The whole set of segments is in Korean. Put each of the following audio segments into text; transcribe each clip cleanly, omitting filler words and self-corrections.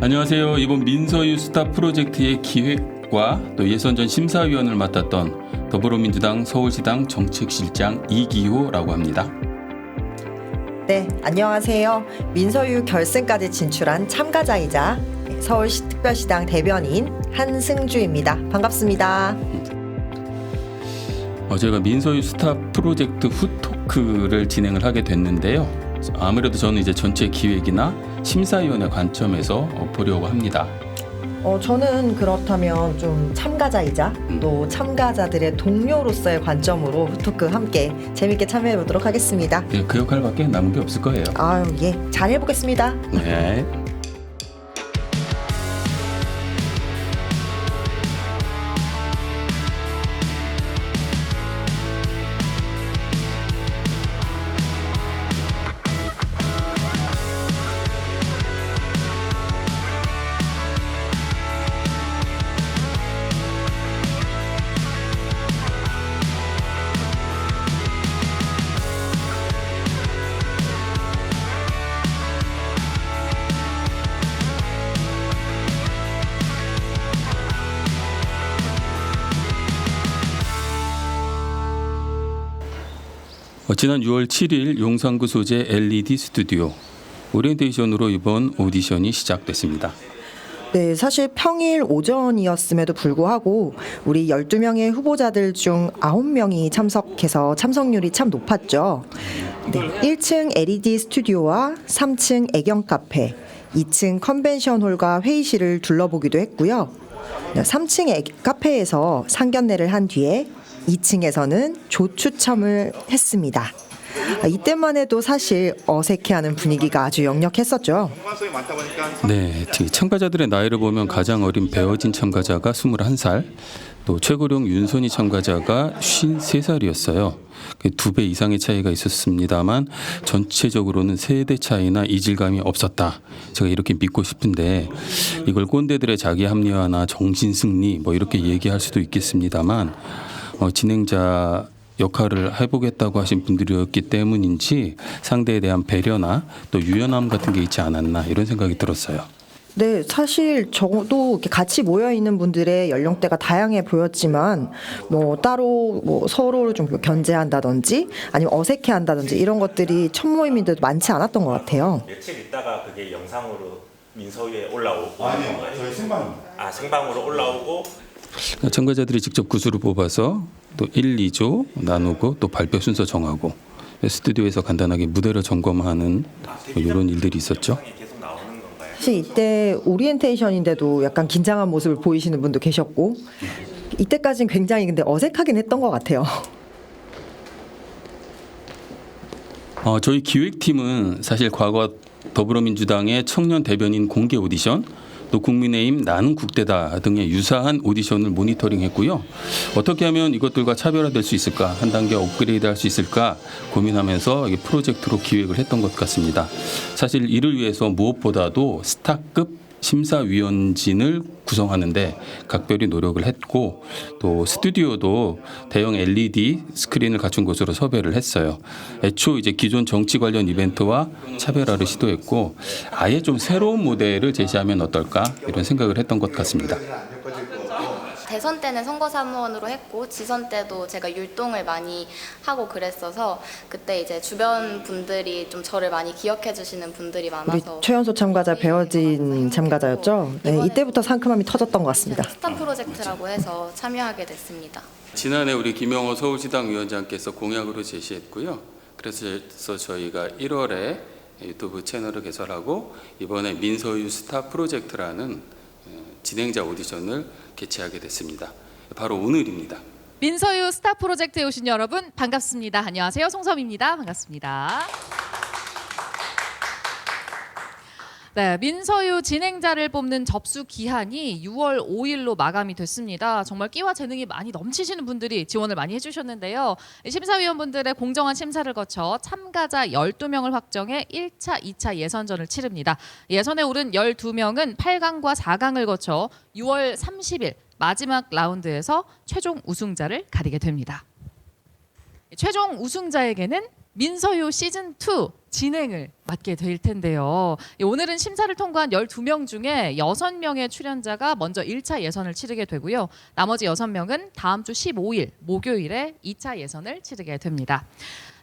안녕하세요. 이번 민서유 스타 프로젝트의 기획과 또 예선전 심사위원을 맡았던 더불어민주당 서울시당 정책실장 이기호라고 합니다. 네, 안녕하세요. 민서유 결승까지 진출한 참가자이자 서울시 특별시당 대변인 한승주입니다. 반갑습니다. 저희가 민서유 스타 프로젝트 후토크를 진행을 하게 됐는데요. 아무래도 저는 이제 전체 기획이나 심사위원의 관점에서 보려고 합니다. 저는 그렇다면 좀 참가자이자 또 참가자들의 동료로서의 관점으로 후토크 함께 재밌게 참여해 보도록 하겠습니다. 네, 그 역할밖에 남은 게 없을 거예요. 아유, 예, 잘 해보겠습니다. 네. 지난 6월 7일 용산구 소재 LED 스튜디오 오리엔테이션으로 이번 오디션이 시작됐습니다. 네, 사실 평일 오전이었음에도 불구하고 우리 12명의 후보자들 중 9명이 참석해서 참석률이 참 높았죠. 네, 1층 LED 스튜디오와 3층 애경 카페, 2층 컨벤션홀과 회의실을 둘러보기도 했고요. 3층 카페에서 상견례를 한 뒤에 2층에서는 조추첨을 했습니다. 이때만 해도 사실 어색해하는 분위기가 아주 역력했었죠. 네, 참가자들의 나이를 보면 가장 어린 배어진 참가자가 21살, 또 최고령 윤선희 참가자가 53살이었어요. 2배 이상의 차이가 있었습니다만 전체적으로는 세대 차이나 이질감이 없었다. 제가 이렇게 믿고 싶은데 이걸 꼰대들의 자기 합리화나 정신 승리 뭐 이렇게 얘기할 수도 있겠습니다만 진행자 역할을 해보겠다고 하신 분들이었기 때문인지 상대에 대한 배려나 또 유연함 같은 게 있지 않았나 이런 생각이 들었어요. 네, 사실 저도 이렇게 같이 모여 있는 분들의 연령대가 다양해 보였지만 따로 서로를 좀 견제한다든지 아니면 어색해한다든지 이런 것들이 첫 모임인데도 많지 않았던 것 같아요. 며칠 있다가 그게 영상으로 민서유에 올라오고 아니요, 저희 생방입니다. 생방으로 올라오고 참가자들이 직접 구수를 뽑아서 또 1, 2조 나누고 또 발표 순서 정하고 스튜디오에서 간단하게 무대를 점검하는 이런 일들이 있었죠. 계속 나오는 건가요? 사실 이때 오리엔테이션인데도 약간 긴장한 모습을 보이시는 분도 계셨고 이때까지는 굉장히 근데 어색하긴 했던 것 같아요. 저희 기획팀은 사실 과거 더불어민주당의 청년 대변인 공개 오디션 또 국민의힘 나는 국대다 등의 유사한 오디션을 모니터링했고요. 어떻게 하면 이것들과 차별화될 수 있을까, 한 단계 업그레이드할 수 있을까 고민하면서 프로젝트로 기획을 했던 것 같습니다. 사실 이를 위해서 무엇보다도 스타급 심사위원진을 구성하는데 각별히 노력을 했고 또 스튜디오도 대형 LED 스크린을 갖춘 곳으로 섭외를 했어요. 애초 이제 기존 정치 관련 이벤트와 차별화를 시도했고 아예 좀 새로운 모델을 제시하면 어떨까 이런 생각을 했던 것 같습니다. 대선 때는 선거사무원으로 했고 지선 때도 제가 율동을 많이 하고 그랬어서 그때 이제 주변 분들이 좀 저를 많이 기억해 주시는 분들이 우리 많아서 최연소 참가자 배어진 참가자였죠. 네, 이때부터 상큼함이 터졌던 것 같습니다. 스타 프로젝트라고 해서 참여하게 됐습니다. 지난해 우리 김영호 서울시당 위원장께서 공약으로 제시했고요. 그래서 저희가 1월에 유튜브 채널을 개설하고 이번에 민서유 스타 프로젝트라는 진행자 오디션을 개최하게 됐습니다. 바로 오늘입니다. 민서유 스타 프로젝트에 오신 여러분 반갑습니다. 안녕하세요. 송섬입니다. 반갑습니다. 네, 민서유 진행자를 뽑는 접수 기한이 6월 5일로 마감이 됐습니다. 정말 끼와 재능이 많이 넘치시는 분들이 지원을 많이 해주셨는데요. 심사위원분들의 공정한 심사를 거쳐 참가자 12명을 확정해 1차, 2차 예선전을 치릅니다. 예선에 오른 12명은 8강과 4강을 거쳐 6월 30일 마지막 라운드에서 최종 우승자를 가리게 됩니다. 최종 우승자에게는 민서유 시즌2 진행을 맡게 될 텐데요. 오늘은 심사를 통과한 12명 중에 6명의 출연자가 먼저 1차 예선을 치르게 되고요. 나머지 6명은 다음 주 15일 목요일에 2차 예선을 치르게 됩니다.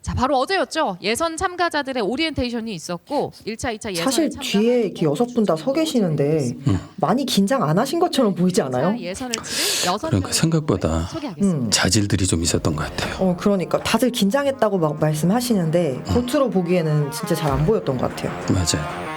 자, 바로 어제였죠. 예선 참가자들의 오리엔테이션이 있었고 1차, 2차 예선 사실 뒤에 이렇게 6분 다 서 계시는데 많이 긴장 안 하신 것처럼 보이지 않아요? 예선을 치를 6명 그러니까 생각보다 소개하겠습니다. 자질들이 좀 있었던 것 같아요. 그러니까 다들 긴장했다고 막 말씀하시는데 겉으로 보기에는 진짜 잘 안 보였던 것 같아요. 맞아요.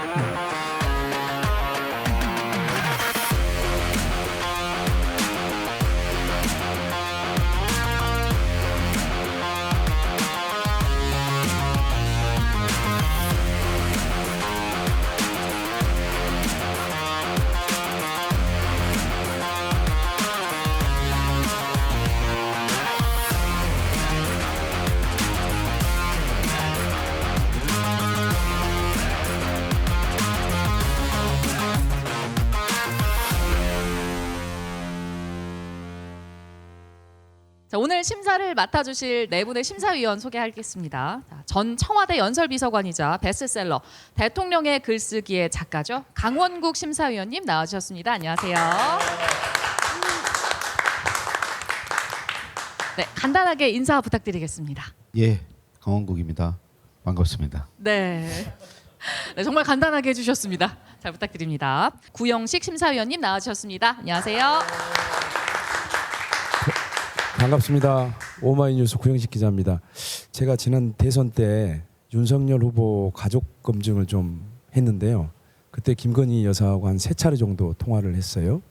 자, 오늘 심사를 맡아주실 네 분의 심사위원 소개하겠습니다. 자, 전 청와대 연설비서관이자 베스트셀러 대통령의 글쓰기의 작가죠. 강원국 심사위원님 나와주셨습니다. 안녕하세요. 네, 간단하게 인사 부탁드리겠습니다. 예, 강원국입니다. 반갑습니다. 네. 네, 정말 간단하게 해주셨습니다. 잘 부탁드립니다. 구영식 심사위원님 나와주셨습니다. 안녕하세요. 반갑습니다. 오마이뉴스 구영식 기자입니다. 제가 지난 대선 때 윤석열 후보 가족 검증을 좀 했는데요. 그때 김건희 여사하고 한 3차례 정도 통화를 했어요.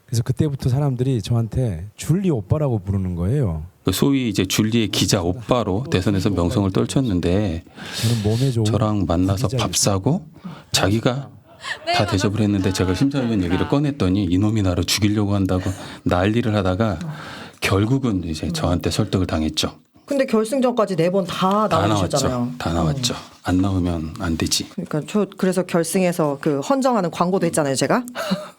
그래서 그때부터 사람들이 저한테 줄리 오빠라고 부르는 거예요. 소위 이제 줄리의 기자 오빠로 대선에서 명성을 떨쳤는데 저는 몸에 좋은 저랑 만나서 기자이고 밥 사고 자기가 네, 다 대접을 했는데 제가 심사위원 얘기를 꺼냈더니 이놈이 나를 죽이려고 한다고 난리를 하다가 결국은 이제 저한테 설득을 당했죠. 근데 결승전까지 4번 다 다 나오셨잖아요. 나왔죠. 다 나왔죠. 안 나오면 안 되지. 그러니까 저 그래서 결승에서 그 헌정하는 광고도 했잖아요, 제가.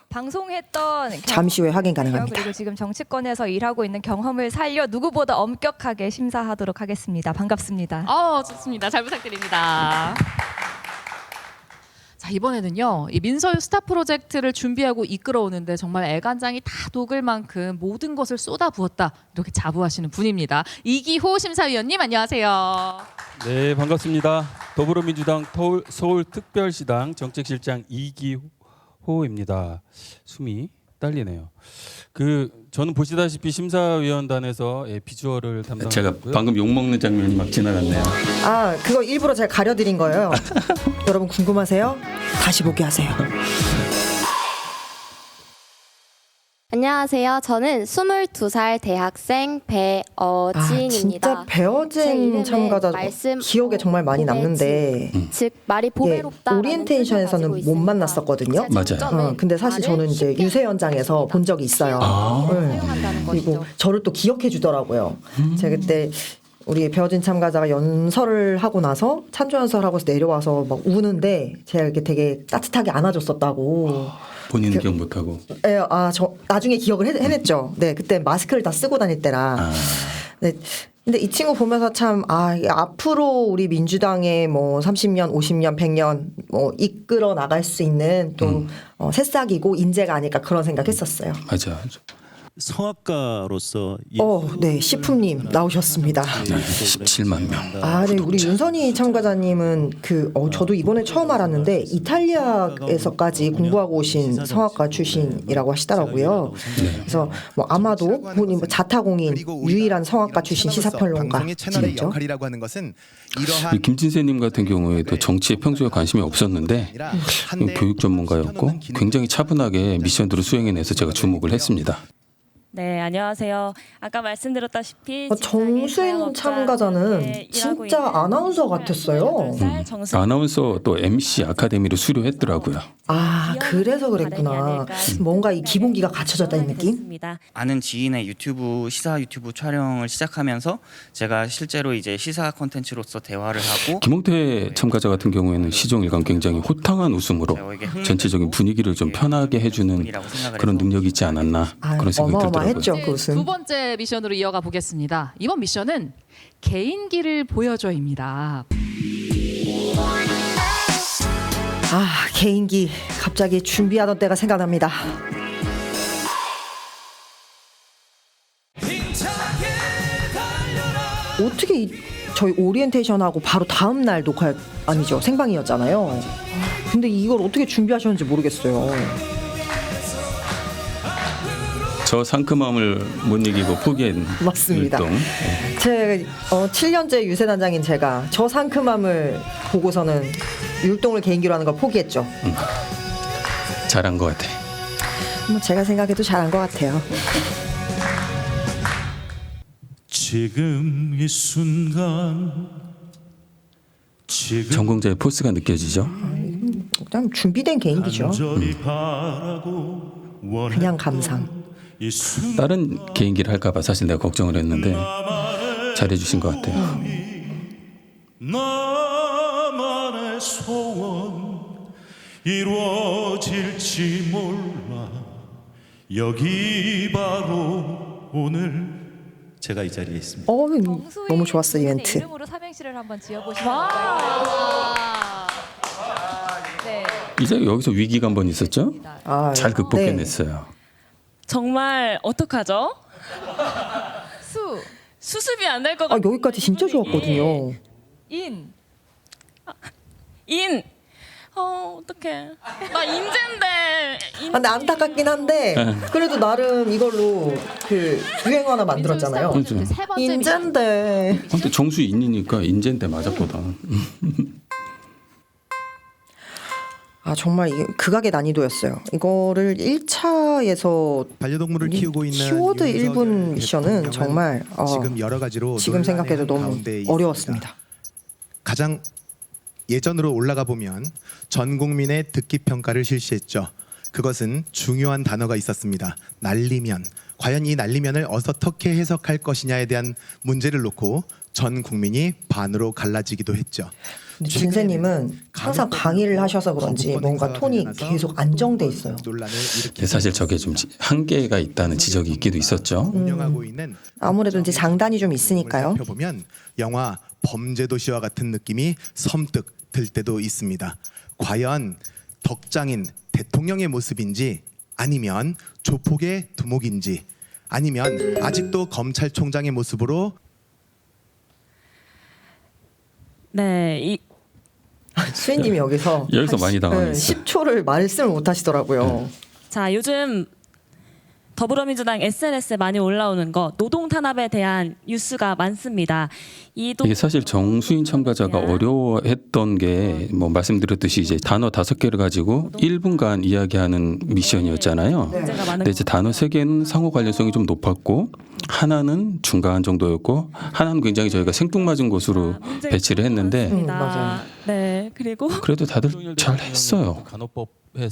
방송했던 잠시 후에 확인 경험이요. 가능합니다. 그리고 지금 정치권에서 일하고 있는 경험을 살려 누구보다 엄격하게 심사하도록 하겠습니다. 반갑습니다. 좋습니다. 잘 부탁드립니다. 자, 이번에는요, 이 민서유 스타 프로젝트를 준비하고 이끌어오는데 정말 애간장이 다 녹을 만큼 모든 것을 쏟아부었다 이렇게 자부하시는 분입니다. 이기호 심사위원님 안녕하세요. 네, 반갑습니다. 더불어민주당 서울특별시당 정책실장 이기호입니다. 숨이 딸리네요. 저는 보시다시피 심사위원단에서 비주얼을 담당하고 제가 방금 욕 먹는 장면이 막 지나갔네요. 그거 일부러 제가 가려드린 거예요. 여러분 궁금하세요? 다시 보기 하세요. 안녕하세요. 저는 22살 대학생 배어진입니다. 진짜 배어진 참가자 기억에 정말 많이 남는데 즉 말이 보배롭다. 오리엔테이션에서는 못 만났었거든요. 맞아요. 근데 사실 저는 이제 유세 현장에서 본 적이 있어요. 네. 그리고 저를 또 기억해 주더라고요. 제가 그때 우리 배어진 참가자가 연설을 하고 나서 찬조 연설하고서 내려와서 막 우는데 제가 이렇게 되게 따뜻하게 안아줬었다고. 본인은 기억 못하고. 네, 저 나중에 기억을 해냈죠. 네, 그때 마스크를 다 쓰고 다닐 때라. 네, 근데 이 친구 보면서 참 앞으로 우리 민주당의 뭐 30년, 50년, 100년 뭐 이끌어 나갈 수 있는 또 새싹이고 인재가 아닐까 그런 생각했었어요. 맞아. 성악가로서 네, 시품님 나오셨습니다. 17만 명. 네, 우리 윤선희 참가자님은 저도 이번에 처음 알았는데 이탈리아에서까지 공부하고 오신 성악가 출신이라고 하시더라고요. 그래서 뭐 아마도 본인 자타공인 유일한 성악가 출신 시사평론가시겠죠. 역할이라고 하는 것은 우리 김진세님 같은 경우에도 정치에 평소에 관심이 없었는데 교육 전문가였고 굉장히 차분하게 미션들을 수행해내서 제가 주목을 했습니다. 네, 안녕하세요. 아까 말씀드렸다시피 정수인 참가자는 진짜 아나운서 같았어요. 아나운서 또 MC 아카데미를 수료했더라고요. 그래서 그랬구나. 뭔가 이 기본기가 갖춰졌다는 느낌? 아는 지인의 시사 유튜브 촬영을 시작하면서 제가 실제로 이제 시사 콘텐츠로서 대화를 하고 김홍태 참가자 같은 경우에는 시종일관 굉장히 호탕한 웃음으로 전체적인 분위기를 좀 편하게 해주는 그런 능력이 있지 않았나 그런 생각이 들더라고요. 그 웃음. 두 번째 미션으로 이어가 보겠습니다. 이번 미션은 개인기를 보여줘입니다. 아, 개인기 갑자기 준비하던 때가 생각납니다. 어떻게 저희 오리엔테이션하고 바로 다음 날 녹화 아니죠, 생방이었잖아요. 근데 이걸 어떻게 준비하셨는지 모르겠어요. 저 상큼함을 못 이기고 포기한 맞습니다. 율동. 제 7년째 유세단장인 제가 저 상큼함을 보고서는 율동을 개인기로 하는 걸 포기했죠. 잘한 것 같아. 뭐 제가 생각해도 잘한 것 같아요. 지금 이 순간 전공자의 포스가 느껴지죠. 그냥 준비된 개인기죠. 그냥 감상. 다른 개인기를 할까봐 사실 내가 걱정을 했는데 잘해주신 것 같아요. 나만의 소원 이루어질지 몰라 여기 바로 오늘 제가 이 자리에 있습니다. 너무 좋았어요, 이 멘트. 이름으로 삼행시를 한번 지어보시면 어떨까요? 네. 이제 여기서 위기가 한 번 있었죠? 잘 극복해냈어요. 네. 정말 어떡하죠? 수습이 안 될 것 같아요. 여기까지 진짜 좋았거든요. 인. 어떡해. 나 인재인데. 근데 안타깝긴 한데 그래도 나름 이걸로 그 유행어 하나 만들었잖아요. 그렇죠. 인젠데. 근데 정수 인이니까 인젠데 맞았거든. 정말 이게 극악의 난이도였어요. 이거를 1차에서 반려동물을 키우고 있는 키워드 윤석열 1분 미션은 대통령은 정말 지금 여러 가지로 지금 생각해도 너무 가운데 있습니다. 어려웠습니다. 가장 예전으로 올라가 보면 전 국민의 듣기 평가를 실시했죠. 그것은 중요한 단어가 있었습니다. 날리면. 과연 이 날리면을 어떻게 해석할 것이냐에 대한 문제를 놓고 전 국민이 반으로 갈라지기도 했죠. 진세님은 항상 강의를 하셔서 그런지 뭔가 톤이 계속 안정돼 있어요. 사실 저게 좀 한계가 있다는 지적이 있기도 있었죠. 아무래도 이제 장단이 좀 있으니까요. 보면 영화 범죄도시와 같은 느낌이 섬뜩 들 때도 있습니다. 과연 덕장인 대통령의 모습인지 아니면 조폭의 두목인지 아니면 아직도 검찰총장의 모습으로 네, 수인님이 여기서 많이 당황했어요. 10초를 말씀을 못 하시더라고요. 자, 요즘 더불어민주당 SNS에 많이 올라오는 거 노동 탄압에 대한 뉴스가 많습니다. 이게 사실 정수인 참가자가 어려워했던 게 뭐 말씀드렸듯이 이제 단어 5개를 가지고 1분간 이야기하는 미션이었잖아요. 근데 이제 단어 3개는 상호 관련성이 좀 높았고 하나는 중간 정도였고 하나는 굉장히 저희가 생뚱맞은 곳으로 배치를 했는데 맞아요. 네, 그리고 그래도 다들 잘 했어요. 간호법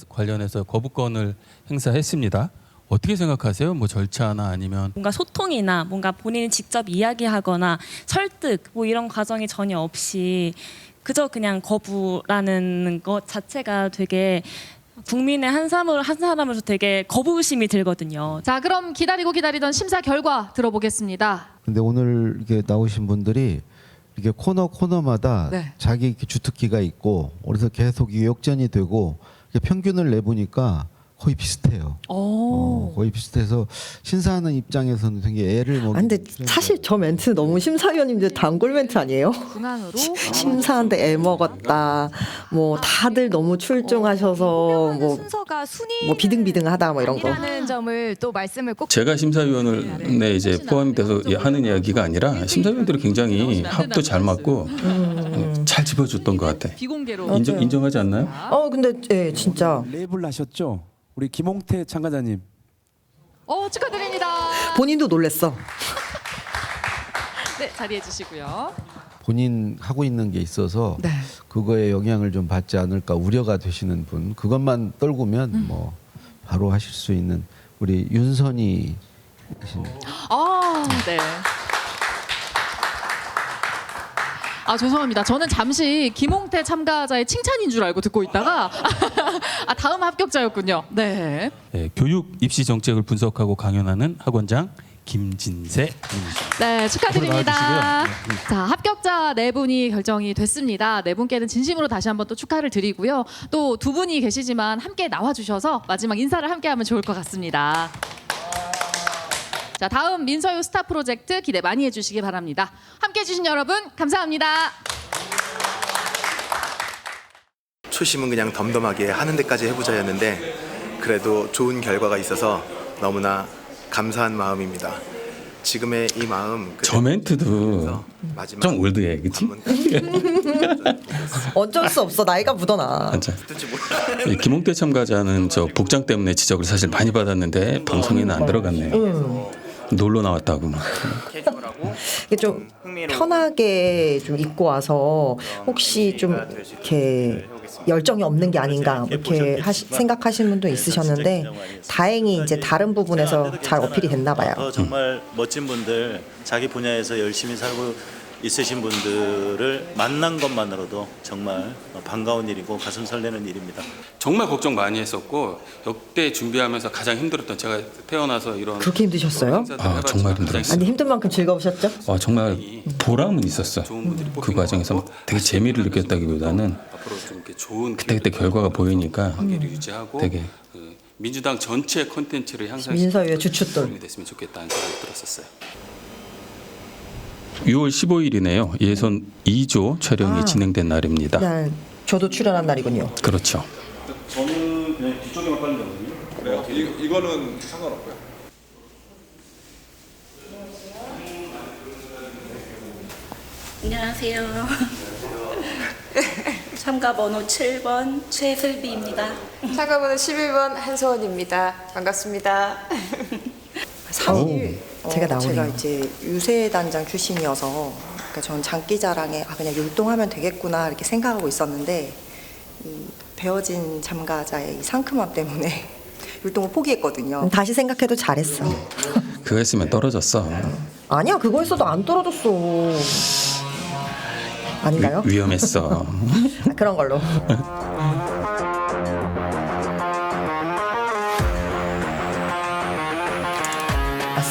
관련해서 거부권을 행사했습니다. 어떻게 생각하세요? 뭐 절차나 아니면 뭔가 소통이나 뭔가 본인이 직접 이야기하거나 설득 뭐 이런 과정이 전혀 없이 그저 그냥 거부라는 것 자체가 되게 국민의 한 사람으로서 되게 거부심이 들거든요. 자, 그럼 기다리던 심사 결과 들어보겠습니다. 근데 오늘 이렇게 나오신 분들이 이렇게 코너마다 자기 이렇게 주특기가 있고 그래서 계속 역전이 되고 평균을 내보니까 거의 비슷해요. 거의 비슷해서 심사하는 입장에서는 되게 애를 먹는. 근데 사실 저 멘트 너무 심사위원님들 단골 멘트 아니에요? 중앙으로 심사한데 애 먹었다. 뭐 다들 너무 출중하셔서 뭐 순서가 순위 뭐 비등비등하다 뭐 이런 거. 라는 점을 또 말씀을 꼭 제가 심사위원을 이제 포함돼서 하는 이야기가 아니라 심사위원들이 굉장히 합도 잘 맞고 잘 짚어줬던 것 같아. 비공개로 인정하지 않나요? 근데 진짜 랩을 하셨죠? 우리 김홍태 참가자님. 축하드립니다. 본인도 놀랬어. 네, 자리해 주시고요. 본인 하고 있는 게 있어서 그거에 영향을 좀 받지 않을까 우려가 되시는 분 그것만 떨구면 뭐 바로 하실 수 있는 우리 윤선이 네. 죄송합니다. 저는 잠시 김홍태 참가자의 칭찬인 줄 알고 듣고 있다가 다음 합격자였군요. 네. 교육 입시 정책을 분석하고 강연하는 학원장 김진세 님이십니다. 네, 축하드립니다. 나와주시고요. 자, 합격자 네 분이 결정이 됐습니다. 네 분께는 진심으로 다시 한번 또 축하를 드리고요. 또 두 분이 계시지만 함께 나와주셔서 마지막 인사를 함께하면 좋을 것 같습니다. 자, 다음 민서유 스타 프로젝트 기대 많이 해주시기 바랍니다. 함께해 주신 여러분 감사합니다. 초심은 그냥 덤덤하게 하는 데까지 해보자였는데 그래도 좋은 결과가 있어서 너무나 감사한 마음입니다. 지금의 이 마음 저 멘트도 좀 올드해, 그치? 어쩔 수 없어. 나이가 묻어나. 맞아. 이 김홍태 참가자는 저 복장 때문에 지적을 사실 많이 받았는데 방송에는 안 들어갔네요. 놀러 나왔다고 막. 이게 좀 편하게 좀 입고 와서 혹시 좀 이렇게 열정이 없는 게 아닌가 이렇게 생각하시는 분도 있으셨는데 다행히 이제 다른 부분에서 잘 어필이 됐나 봐요. 정말 멋진 분들, 자기 분야에서 열심히 살고 있으신 분들을 만난 것만으로도 정말 반가운 일이고 가슴 설레는 일입니다. 정말 걱정 많이 했었고 역대 준비하면서 가장 힘들었던, 제가 태어나서 이런 그렇게 힘드셨어요? 아, 정말 힘들었어요. 아니 힘든 만큼 즐거우셨죠? 와, 정말 보람은 있었어. 그 과정에서 되게 재미를 느꼈다기보다는 그때 결과가 보이니까 되게 민주당 전체 콘텐츠를 향상시키는 민서유의 주춧돌 됐으면 좋겠다는 생각이 들었었어요. 6월 15일이네요. 예선 2조 촬영이 진행된 날입니다. 네, 저도 출연한 날이군요. 그렇죠. 저는 그냥 뒤쪽에만 깔면 되거든요. 그래요? 이거는 상관없고요. 안녕하세요. 참가번호 7번 최슬비입니다. 참가번호 11번 한소원입니다. 반갑습니다. 사실 제가 나오네요. 제가 이제 유세단장 출신이어서 그러니까 전 장기자랑에 그냥 율동하면 되겠구나 이렇게 생각하고 있었는데 이 배어진 참가자의 이 상큼함 때문에 율동을 포기했거든요. 다시 생각해도 잘했어. 그거 했으면 떨어졌어. 아니야, 그거 했어도 안 떨어졌어. 아닌가요? 위험했어. 그런 걸로.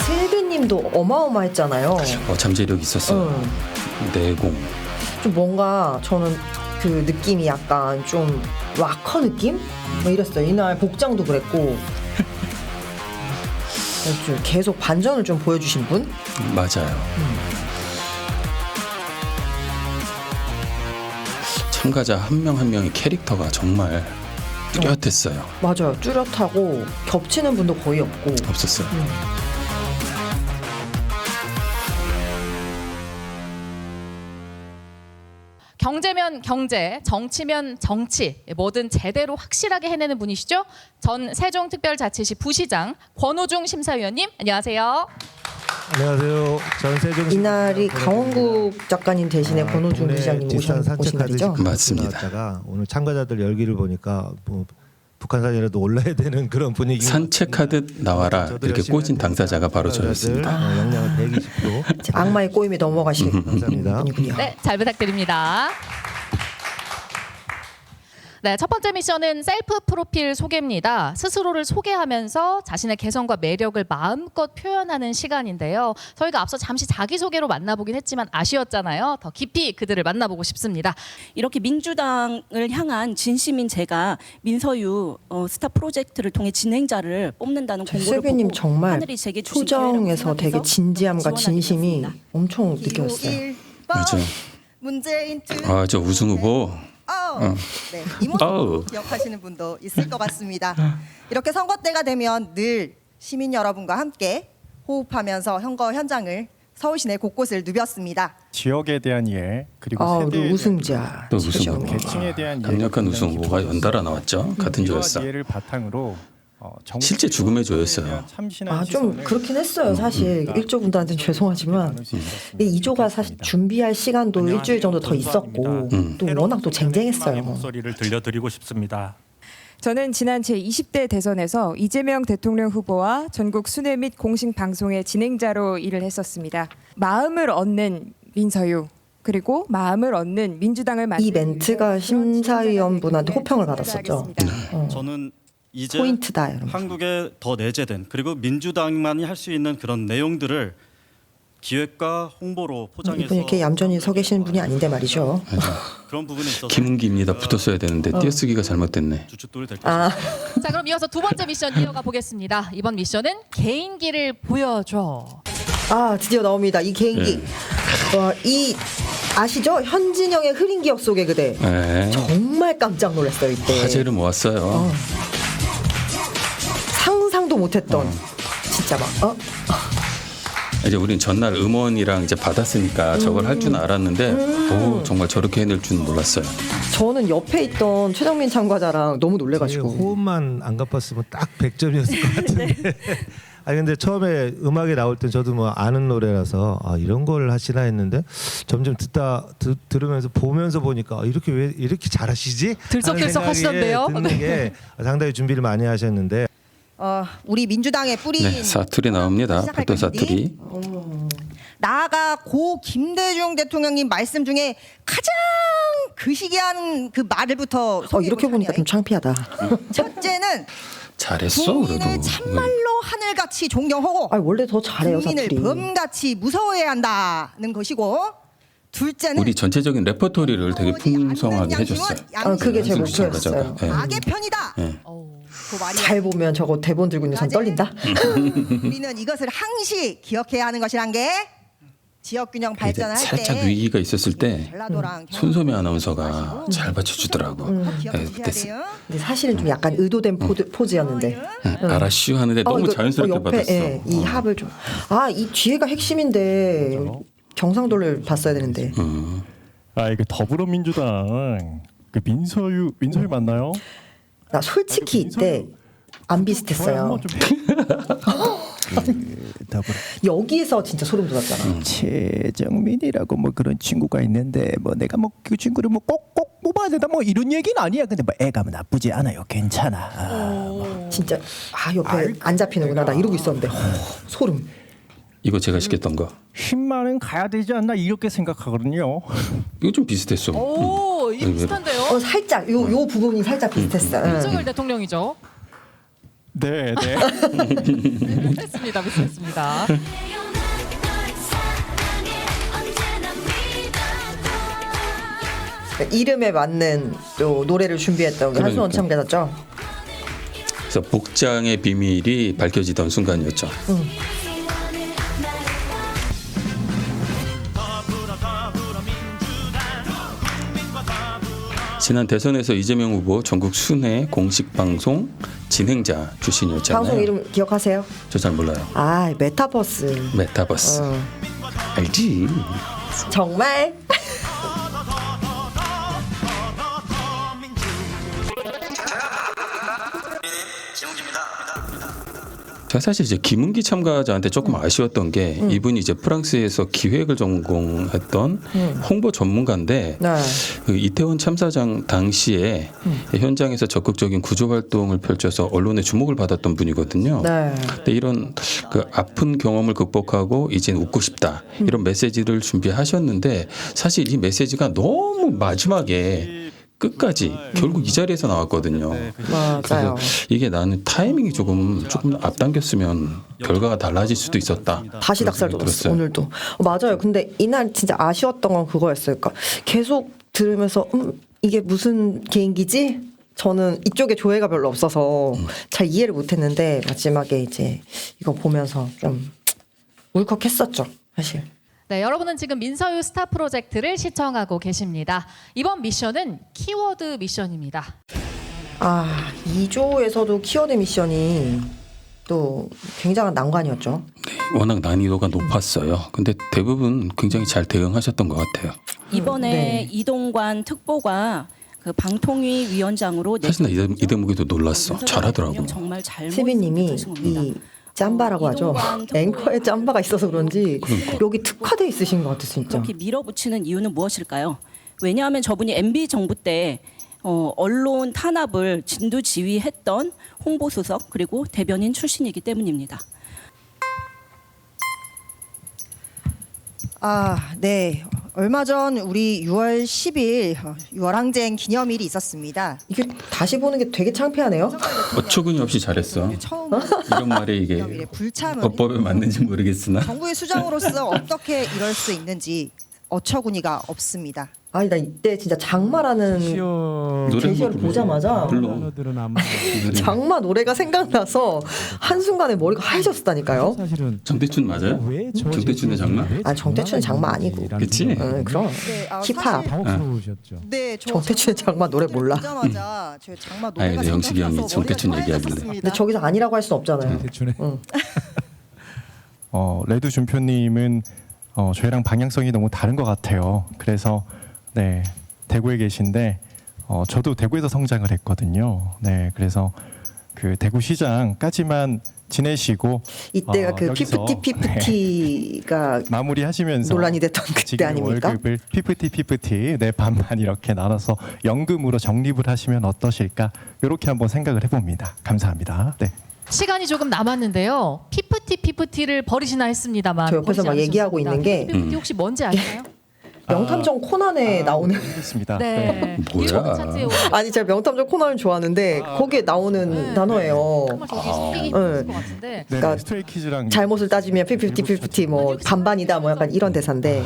슬비님도 어마어마했잖아요. 잠재력 있었어. 내공. 좀 뭔가 저는 그 느낌이 약간 좀 락커 느낌? 뭐 이랬어요. 이날 복장도 그랬고. 좀 계속 반전을 좀 보여주신 분? 맞아요. 참가자 한 명 한 명의 캐릭터가 정말 뚜렷했어요. 맞아요. 뚜렷하고 겹치는 분도 거의 없고. 없었어요. 경제면 경제, 정치면 정치, 뭐든 제대로 확실하게 해내는 분이시죠? 전 세종특별자치시 부시장 권오중 심사위원님, 안녕하세요. 안녕하세요. 전 세종 이날이 강원국 작가님 대신에 권오중 부시장님 오신 날이죠? 맞습니다. 오늘 참가자들 열기를 보니까 뭐 북한산이라도 올라야 되는 그런 분위기. 산책하듯 나와라 이렇게 꽂은 당사자가 바로 저였습니다. 영양을 120도. 악마의 꼬임이 넘어가시길 감사합니다. 네, 잘 부탁드립니다. 네, 첫 번째 미션은 셀프 프로필 소개입니다. 스스로를 소개하면서 자신의 개성과 매력을 마음껏 표현하는 시간인데요. 저희가 앞서 잠시 자기소개로 만나보긴 했지만 아쉬웠잖아요. 더 깊이 그들을 만나보고 싶습니다. 이렇게 민주당을 향한 진심인 제가 민서유 스타 프로젝트를 통해 진행자를 뽑는다는 공고를 슬비님 보고 정말 하늘이 제게 주신 기회라고 표정에서 되게 생각해서 진지함과 지원하게 진심이 됐습니다. 엄청 느껴졌어요. 맞아요. 문재인 아, 저 우승 후보. 네, 이 모습 기억하시는 분도 있을 것 같습니다. 이렇게 선거 때가 되면 늘 시민 여러분과 함께 호흡하면서 선거 현장을 서울 시내 곳곳을 누볐습니다. 지역에 대한 이해 그리고 우리 우승자 또 우승 후보. 계층에 대한 강력한 우승 후보가 연달아 나왔죠. 같은 조였어. 이해를 바탕으로 실제 죽음의 조였어요. 좀 그렇긴 했어요. 사실 1조 분들한테는 죄송하지만 2조가 사실 준비할 시간도 일주일 정도 더 있었고 또 워낙 또 쟁쟁했어요. 목소리를 들려드리고 싶습니다. 저는 지난 제20대 대선에서 이재명 대통령 후보와 전국 순회 및 공식 방송의 진행자로 일을 했었습니다. 마음을 얻는 민서유 그리고 마음을 얻는 민주당을 이 멘트가 심사위원분한테 호평을 받았었죠. 저는 이제 포인트다, 이런 거. 한국에 더 내재된 그리고 민주당만이 할 수 있는 그런 내용들을 기획과 홍보로 포장해서 이분 이렇게 얌전히 서 계시는 분이 아닌데 말이죠. 그런 부분에 있어서 김은기입니다. 붙었어야 되는데 띄어쓰기가 잘못됐네. 주춧돌이 될 아. 자, 그럼 이어서 두 번째 미션 이어가 보겠습니다. 이번 미션은 개인기를 보여줘. 아, 드디어 나옵니다. 이 개인기. 이 아시죠? 현진영의 흐린 기억 속의 그대. 네. 정말 깜짝 놀랐어요 이때. 화제를 모았어요. 상상도 못했던 진짜 막. 이제 우린 전날 음원이랑 이제 받았으니까 저걸 할 줄 알았는데 오, 정말 저렇게 해낼 줄은 몰랐어요. 저는 옆에 있던 최정민 참가자랑 너무 놀래가지고 호흡만 안 갚았으면 딱 100점이었을 것 같은데. 아니 근데 처음에 음악에 나올 땐 저도 뭐 아는 노래라서 아 이런 걸 하시나 했는데 점점 들으면서 보면서 보니까 이렇게 왜 이렇게 잘하시지? 들썩들썩 하는 생각이 하시던데요? 드는 게 상당히 준비를 많이 하셨는데. 우리 민주당의 뿌리 네, 사투리 나옵니다. 보통 사투리. 나아가 고 김대중 대통령님 말씀 중에 가장 그시기한 그 말을부터 이렇게 보니까 좀 창피하다. 첫째는 잘했어 그래도. 국민을 참말로 하늘같이 존경하고 원래 더 잘해요 국민을 사투리. 범같이 무서워해야 한다는 것이고 둘째는 우리 전체적인 레퍼토리를 되게 풍성하게 해줬어요. 그게 제 한수진 목표였어요. 참가자가. 네. 악의 편이다. 네. 잘 보면 저거 대본 들고 있는 손 떨린다. 우리는 이것을 항시 기억해야 하는 것이란 게 지역균형 발전을 할 때 살짝 위기가 있었을 때 손소미 아나운서가 잘 받쳐주더라고. 그때 근데 사실은 좀 약간 의도된 포즈였는데. 알았슈 하는데 너무 이거, 자연스럽게 옆에, 받았어. 예, 이 합을 좀. 이 뒤에가 핵심인데 경상도를 봤어야 되는데. 이게 더불어민주당 그 민서유 맞나요? 나 솔직히 이때 안 비슷했어요. 여기에서 진짜 소름 돋았잖아. 최정민이라고 뭐 그런 친구가 있는데 뭐 내가 뭐 그 친구를 뭐 꼭 뽑아야 된다 뭐 이런 얘기는 아니야. 근데 뭐 애가 뭐 나쁘지 않아요. 괜찮아. 진짜 옆에 안 잡히는구나. 나 이러고 있었는데 소름. 이거 제가 시켰던 거. 10만원 가야 되지 않나 이렇게 생각하거든요. 이거 좀 비슷했어. 오, 이게 비슷한데요? 살짝 요 부분이 살짝 비슷했어. 윤석열 대통령이죠. 네. 비슷했습니다. 비슷했습니다. 이름에 맞는 또 노래를 준비했던 우리 한수원 참가자죠. 그래서 복장의 비밀이 밝혀지던 순간이었죠. 지난 대선에서 이재명 후보 전국 순회 공식 방송 진행자 출신이었잖아요. 방송 이름 기억하세요? 저 잘 몰라요. 메타버스. 메타버스. 알지. 정말? 제가 사실 이제 김은기 참가자한테 조금 아쉬웠던 게 이분이 이제 프랑스에서 기획을 전공했던 홍보 전문가인데 그 이태원 참사장 당시에 현장에서 적극적인 구조 활동을 펼쳐서 언론의 주목을 받았던 분이거든요. 근데 이런 그 아픈 경험을 극복하고 이젠 웃고 싶다 이런 메시지를 준비하셨는데 사실 이 메시지가 너무 마지막에 끝까지 결국 이 자리에서 나왔거든요. 맞아요. 이게 나는 타이밍이 조금 앞당겼으면 결과가 달라질 수도 있었다. 다시 닭살 돋았어 오늘도. 맞아요. 근데 이날 진짜 아쉬웠던 건 그거였어요. 그러니까 계속 들으면서 이게 무슨 개인기지? 저는 이쪽에 조회가 별로 없어서 잘 이해를 못했는데 마지막에 이제 이거 보면서 좀 울컥했었죠, 사실. 네, 여러분은 지금 민서유 스타 프로젝트를 시청하고 계십니다. 이번 미션은 키워드 미션입니다. 2조에서도 키워드 미션이 또 굉장한 난관이었죠. 네, 워낙 난이도가 높았어요. 근데 대부분 굉장히 잘 대응하셨던 것 같아요. 이번에 이동관 특보가 그 방통위 위원장으로 사실 나 이 대목에도 놀랐어. 잘하더라고. 정말 잘 세빈님이 이 짬바라고 하죠. 앵커에 짬바가 있어서 그런지 여기 특화돼 있으신 것 같아 진짜. 그렇게 밀어붙이는 이유는 무엇일까요? 왜냐하면 저분이 MB 정부 때 언론 탄압을 진두지휘했던 홍보수석 그리고 대변인 출신이기 때문입니다. 네. 얼마 전 우리 6월 10일 유월항쟁 기념일이 있었습니다. 이게 다시 보는 게 되게 창피하네요. 어처구니 없이 잘했어. 이런 말에 이게 불참은 법법에 맞는지 모르겠으나 정부의 수장으로서 어떻게 이럴 수 있는지 어처구니가 없습니다. 아니 나 이때 진짜 장마라는 제시어를 보자마자 장마 노래가 생각나서 한순간에 머리가 하얘졌다니까요. 정대춘 맞아요? 정대춘의 장마? 아 정대춘은 장마 아니고. 그치? 그럼 힙합. 네, 정대춘의 장마 노래 몰라. 보자마자 저 장마 아니 노래가 근데 영식이 형이 정대춘 얘기하길래 근데 저기서 아니라고 할 수는 없잖아요. 레드 준표님은 저희랑 방향성이 너무 다른 것 같아요. 그래서 네 대구에 계신데 저도 대구에서 성장을 했거든요. 네 그래서 그 대구시장까지만 지내시고 이때가 그 여기서, 피프티가 네, 마무리하시면서 논란이 됐던 그때 지금 아닙니까? 월급을 피프티 네 반반 이렇게 나눠서 연금으로 적립을 하시면 어떠실까 이렇게 한번 생각을 해봅니다. 감사합니다. 네. 시간이 조금 남았는데요. 피프티를 버리시나 했습니다만 저 옆에서 막 얘기하고 있는 게 피프티 혹시 뭔지 아시나요? 명탐정 코난에 나오는 있습니다. 네. 뭐야? 아니 제가 명탐정 코난을 좋아하는데 거기에 나오는 단어예요. 스피킹이 네. 있을 것 같은데. 그러니까 스트레이키즈랑 잘못을 따지면 피프티 뭐 반반이다 뭐 약간 이런 대사인데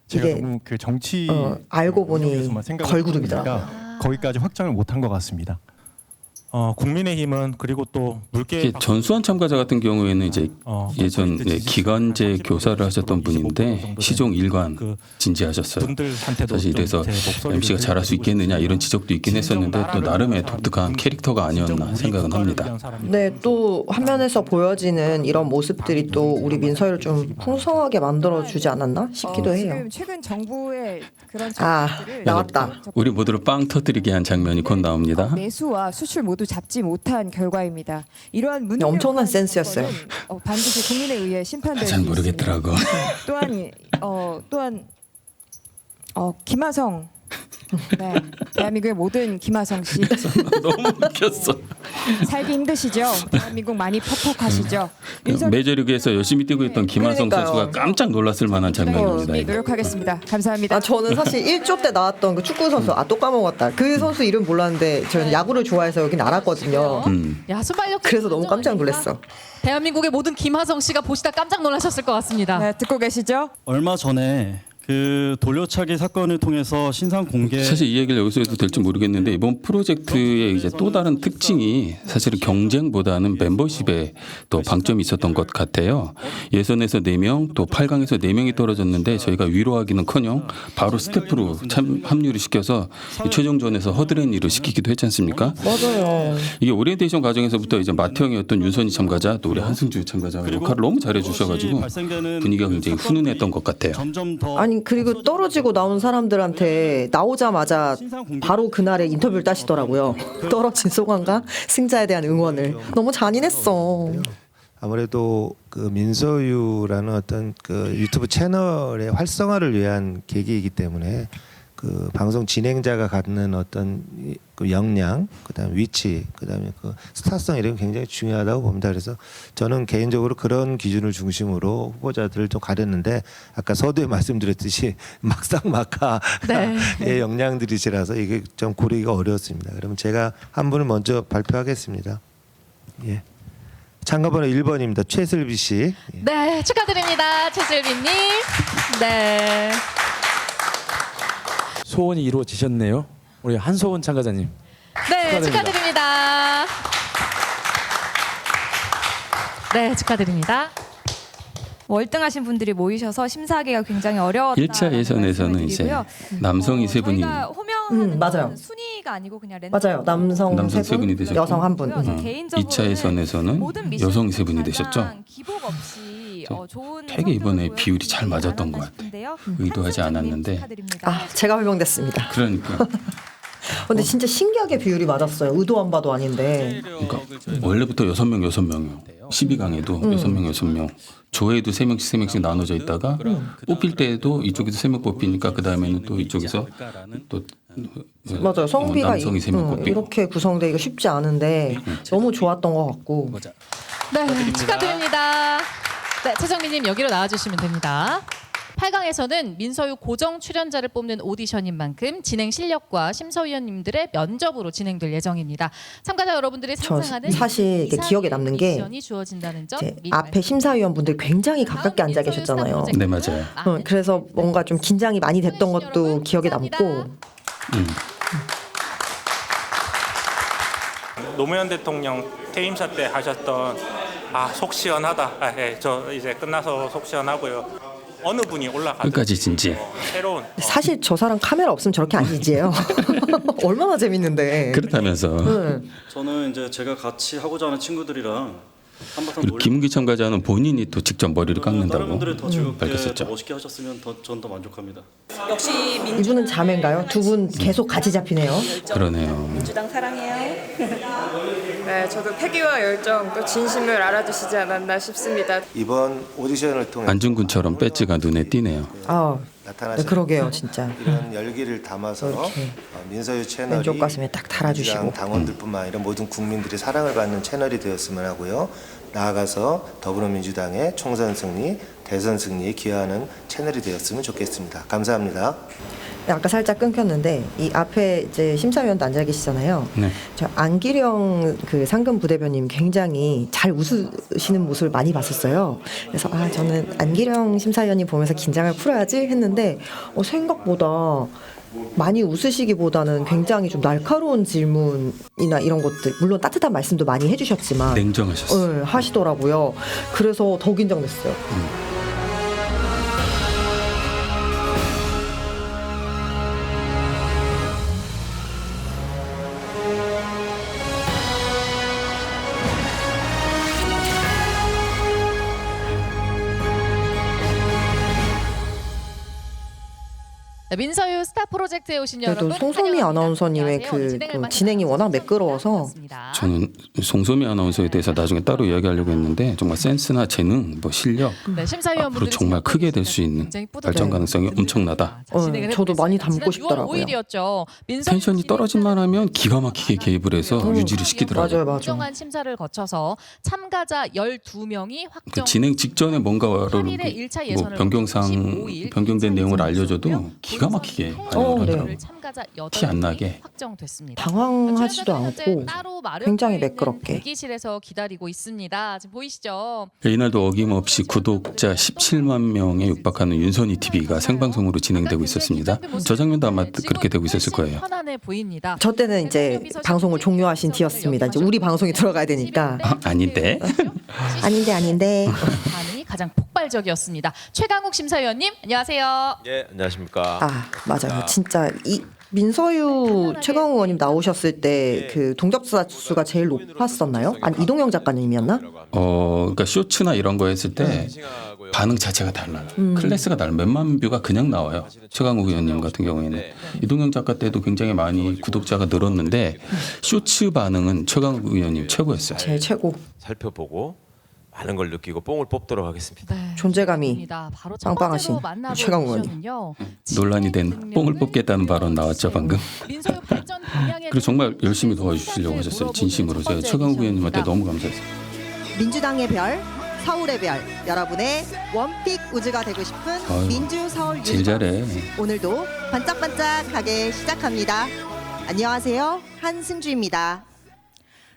제가 이게 너무 그 정치 알고 보니 걸그룹이더라고요. 거기까지 확장을 못한 것 같습니다. 국민의힘은 그리고 또 물개 이게 전수환 참가자 같은 경우에는 이제 예전 기간제 교사를 하셨던 분인데 시종 일관 진지하셨어요. 사실 이래서 MC가 잘할 수 있겠느냐 이런 지적도 있긴 했었는데 또 나름의 독특한 캐릭터가 아니었나 생각은 합니다. 네, 또 화면에서 보여지는 이런 모습들이 또 우리 민서를 좀 풍성하게 만들어주지 않았나 싶기도 해요. 지금 최근 정부의 그런 나왔다. 우리 모두를 빵 터뜨리게 한 장면이 곧 나옵니다. 매수와 수출 모두 잡지 못한 결과입니다. 이러한 문제 엄청난 센스였어요. 반드시 국민에 의해 심판될 수 잘 있습니다. 모르겠더라고. 또한 김하성 네, 대한민국의 모든 김하성 씨 너무 웃겼어. 살기 힘드시죠? 대한민국 많이 퍽퍽하시죠? 메이저리그에서 열심히 뛰고 있던 김하성 선수가 깜짝 놀랐을 만한 장면입니다. 이거. 노력하겠습니다. 감사합니다. 저는 사실 1조 때 나왔던 그 축구 선수 또 까먹었다. 그 선수 이름 몰랐는데 저는 야구를 좋아해서 여긴 알았거든요. 야 순발력. 그래서 너무 깜짝 놀랐어. 대한민국의 모든 김하성 씨가 보시다 깜짝 놀라셨을 것 같습니다. 네, 듣고 계시죠? 얼마 전에 그 돌려차기 사건을 통해서 신상 공개 사실 이 얘기를 여기서 해도 될지 모르겠는데 이번 프로젝트의 이제 또 다른 특징이 사실은 경쟁보다는 멤버십에 또 방점이 있었던 것 같아요. 예선에서 4명 또 8강에서 4명이 떨어졌는데 저희가 위로하기는커녕 바로 스태프로 합류를 시켜서 최종전에서 허드렛일을 시키기도 했지 않습니까? 맞아요. 이게 오리엔테이션 과정에서부터 이제 마태형이었던 윤선희 참가자 또 우리 한승주 참가자가 역할을 너무 잘해주셔가지고 분위기가 굉장히 훈훈했던 것 같아요. 아니 그리고 떨어지고 나온 사람들한테 나오자마자 바로 그날에 인터뷰를 따시더라고요. 떨어진 소감과 승자에 대한 응원을. 너무 잔인했어. 아무래도 그 민서유라는 어떤 그 유튜브 채널의 활성화를 위한 계기이기 때문에 그 방송 진행자가 갖는 어떤 그 역량, 그다음에 위치, 그다음에 그 스타성 이런 게 굉장히 중요하다고 봅니다. 그래서 저는 개인적으로 그런 기준을 중심으로 후보자들을 좀 가렸는데 아까 서두에 말씀드렸듯이 막상막하의 역량들이시라서 이게 좀 고르기가 어려웠습니다. 그러면 제가 한 분을 먼저 발표하겠습니다. 예. 참가번호 1번입니다. 최슬비 씨. 예. 네, 축하드립니다. 최슬비님. 네. 소원이 이루어지셨네요. 우리 한소원 참가자님. 네, 축하드립니다. 네, 축하드립니다. 월등하신 분들이 모이셔서 심사하기가 굉장히 어려웠다. 1차 예선에서는 이제 남성이 3분이 호명하는 맞아요. 순위가 아니고 그냥 랜덤. 맞아요. 남성 3분이 3분, 되셨고 여성 1분. 2차 예선에서는 여성이 3분이 되셨죠. 기복 없이 좋은 되게 이번에 비율이 잘 맞았던 것 같아요. 의도하지 않았는데. 제가 활용됐습니다. 그러니까. 근데 진짜 신기하게 비율이 맞았어요. 의도 안 봐도 아닌데. 그러니까 원래부터 6명이요. 12강에도 6명. 조회도 3명씩 나눠져 있다가 뽑힐 때도 이쪽에서 3명 뽑히니까 그 다음에는 또 이쪽에서 또 맞아요. 성비가 남성이 3명 뽑히고. 이렇게 구성되기가 쉽지 않은데 너무 좋았던 것 같고. 네, 축하드립니다. 네, 최정민님 여기로 나와주시면 됩니다. 8강에서는 민서유 고정 출연자를 뽑는 오디션인 만큼 진행 실력과 심사위원님들의 면접으로 진행될 예정입니다. 참가자 여러분들이 상상하는 사실 이게 기억에 남는 게 미션이 주어진다는 점 미리 앞에 심사위원분들 굉장히 가깝게 앉아 계셨잖아요. 네, 맞아요. 그래서 뭔가 좀 긴장이 많이 됐던 것도 기억에 남고. 노무현 대통령 퇴임사 때 하셨던 속 시원하다. 저 이제 끝나서 속 시원하고요. 어느 분이 올라가도 끝까지 진지. 새로운 사실 저 사람 카메라 없으면 저렇게 안 지지해요. 얼마나 재밌는데. 그렇다면서. 저는 이제 제가 같이 하고자 하는 친구들이랑 한바탕 그리고 김은기 참가자는 본인이 또 직접 머리를 다른 깎는다고 분들이 더 즐겁게 밝혔었죠. 더 멋있게 하셨으면 전 더 만족합니다. 역시 이분은 자매인가요? 두 분 계속 같이 잡히네요. 그러네요. 민주당 사랑해요. 네, 저도 패기와 열정 또 진심을 알아주시지 않았나 싶습니다. 이번 오디션을 통해 안중근처럼 배지가 눈에 띄네요. 네, 그러게요, 진짜. 이런 열기를 담아서 이렇게 민서유 채널이 왼쪽 가슴에 딱 달아주시고. 민주당 당원들뿐만 아니라 모든 국민들이 사랑을 받는 채널이 되었으면 하고요. 나아가서 더불어민주당의 총선 승리, 대선 승리에 기여하는 채널이 되었으면 좋겠습니다. 감사합니다. 아까 살짝 끊겼는데 이 앞에 이제 심사위원도 앉아 계시잖아요. 네. 저 안기령 그 상금 부대변인 굉장히 잘 웃으시는 모습을 많이 봤었어요. 그래서 저는 안기령 심사위원님 보면서 긴장을 풀어야지 했는데 생각보다 많이 웃으시기보다는 굉장히 좀 날카로운 질문이나 이런 것들, 물론 따뜻한 말씀도 많이 해주셨지만 냉정하셨어요. 하시더라고요. 그래서 더 긴장됐어요. 네, 민서유 스타 프로젝트에 오신 그래도 여러분 송소미 환영합니다. 아나운서님의 안녕하세요. 오늘 그 진행을 맡은 진행이 워낙 매끄러워서 저는 송소미 아나운서에 대해서 나중에 따로 이야기하려고 했는데 정말 센스나 재능, 실력 네, 앞으로 심사위원분들이 정말 크게 될 수 있는 굉장히 뿌듯해요. 발전 가능성이 엄청나다. 저도 많이 담고 지난 6월 싶더라고요. 5일이었죠. 텐션이 떨어질만 하면 기가 막히게 개입을 해서 유지를 시키더라고요. 공정한 심사를 거쳐서 참가자 12명이 그 확정. 진행 직전에 뭔가를 8일에 1차 예선을 변경된 내용을 알려줘도 기가 막히게 반영을 하더라고요. 참가자 티 안 나게. 확정됐습니다. 당황하지도 않고 굉장히 매끄럽게. 대기실에서 기다리고 있습니다. 지금 보이시죠? 이날도 어김없이 구독자 17만 명에 육박하는 윤선이 TV가 생방송으로 진행되고 있었습니다. 저 장면도 아마 그렇게 되고 있었을 거예요. 편안해 보입니다. 저 때는 이제 방송을 종료하신 뒤였습니다. 이제 우리 방송이 들어가야 되니까. 아닌데. 아닌데. 반응이 가장 폭발적이었습니다. 최강욱 심사위원님, 안녕하세요. 예, 안녕하십니까. 맞아요. 진짜 이 민서유 최강욱 의원님 나오셨을 때 그 동접자 수가 제일 높았었나요? 아니 이동영 작가님이었나? 그러니까 쇼츠나 이런 거 했을 때 반응 자체가 달라요. 클래스가 달라요. 몇만 뷰가 그냥 나와요. 최강욱 의원님 같은 경우에는 이동영 작가 때도 굉장히 많이 구독자가 늘었는데 쇼츠 반응은 최강욱 의원님 최고였어요. 제일 최고. 살펴보고 많은 걸 느끼고 뽕을 뽑도록 하겠습니다. 존재감이 빵빵하신 최강욱 의원님. 논란이 된 뽕을 뽑겠다는 발언 나왔죠 방금. 그리고 정말 열심히 도와주시려고 하셨어요. 진심으로 제가 최강욱 의원님한테 너무 감사했어요. 민주당의 별, 서울의 별, 여러분의 원픽 우즈가 되고 싶은 민주 서울 제일 잘해. 오늘도 반짝반짝하게 시작합니다. 안녕하세요, 한승주입니다.